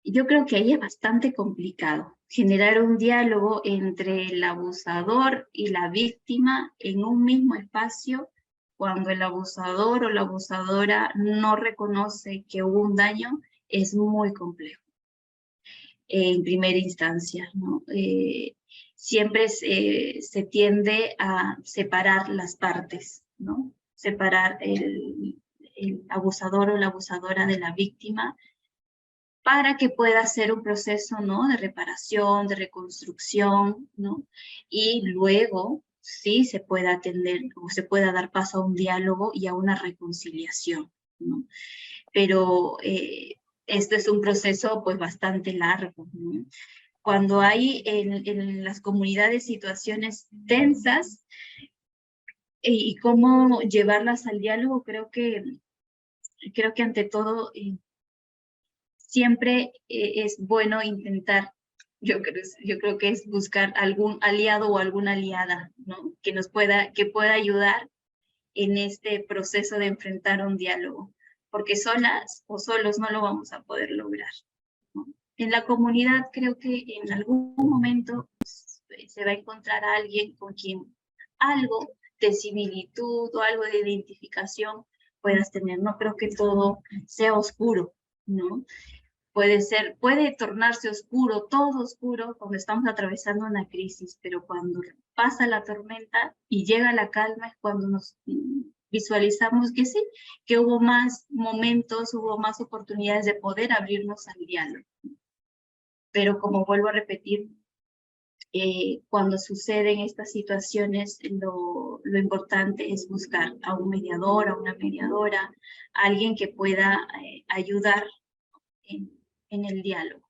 Yo creo que ahí es bastante complicado generar un diálogo entre el abusador y la víctima en un mismo espacio cuando el abusador o la abusadora no reconoce que hubo un daño. Es muy complejo en primera instancia, ¿no? Siempre se tiende a separar las partes, ¿no? Separar el abusador o la abusadora de la víctima para que pueda hacer un proceso, ¿no? De reparación, de reconstrucción, ¿no? Y luego sí se pueda atender o se pueda dar paso a un diálogo y a una reconciliación, ¿no? Pero esto es un proceso pues bastante largo, ¿no? Cuando hay en las comunidades situaciones tensas y cómo llevarlas al diálogo, creo que ante todo siempre es bueno intentar, yo creo que es buscar algún aliado o alguna aliada, ¿no? Que pueda ayudar en este proceso de enfrentar un diálogo, porque solas o solos no lo vamos a poder lograr, ¿no? En la comunidad creo que en algún momento se va a encontrar a alguien con quien algo de similitud o algo de identificación puedas tener. No creo que todo sea oscuro, ¿no? Puede tornarse oscuro, todo oscuro, cuando estamos atravesando una crisis, pero cuando pasa la tormenta y llega la calma es cuando nos visualizamos que sí, que hubo más momentos, hubo más oportunidades de poder abrirnos al diálogo. Pero como vuelvo a repetir, cuando suceden estas situaciones, lo importante es buscar a un mediador, a una mediadora, a alguien que pueda ayudar en el diálogo.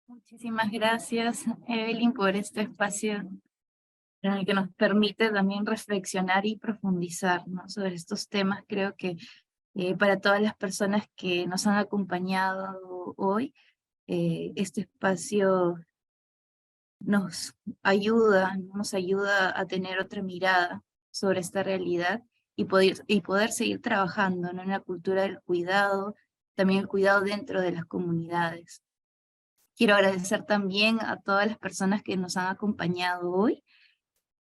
Muchísimas gracias, Evelyn, por este espacio en el que nos permite también reflexionar y profundizar, ¿no? Sobre estos temas. Creo que para todas las personas que nos han acompañado hoy, este espacio nos ayuda a tener otra mirada sobre esta realidad y poder seguir trabajando, ¿no? En la cultura del cuidado, también el cuidado dentro de las comunidades. Quiero agradecer también a todas las personas que nos han acompañado hoy.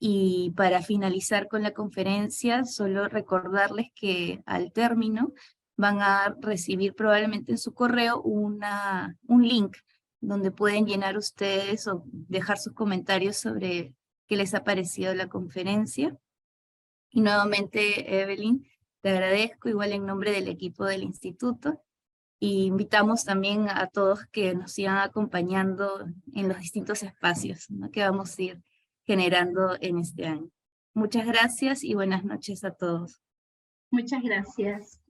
Y para finalizar con la conferencia, solo recordarles que al término van a recibir probablemente en su correo un link donde pueden llenar ustedes o dejar sus comentarios sobre qué les ha parecido la conferencia. Y nuevamente, Evelyn, te agradezco igual en nombre del equipo del instituto. Y invitamos también a todos que nos sigan acompañando en los distintos espacios, ¿no? Que vamos a ir generando en este año. Muchas gracias y buenas noches a todos. Muchas gracias.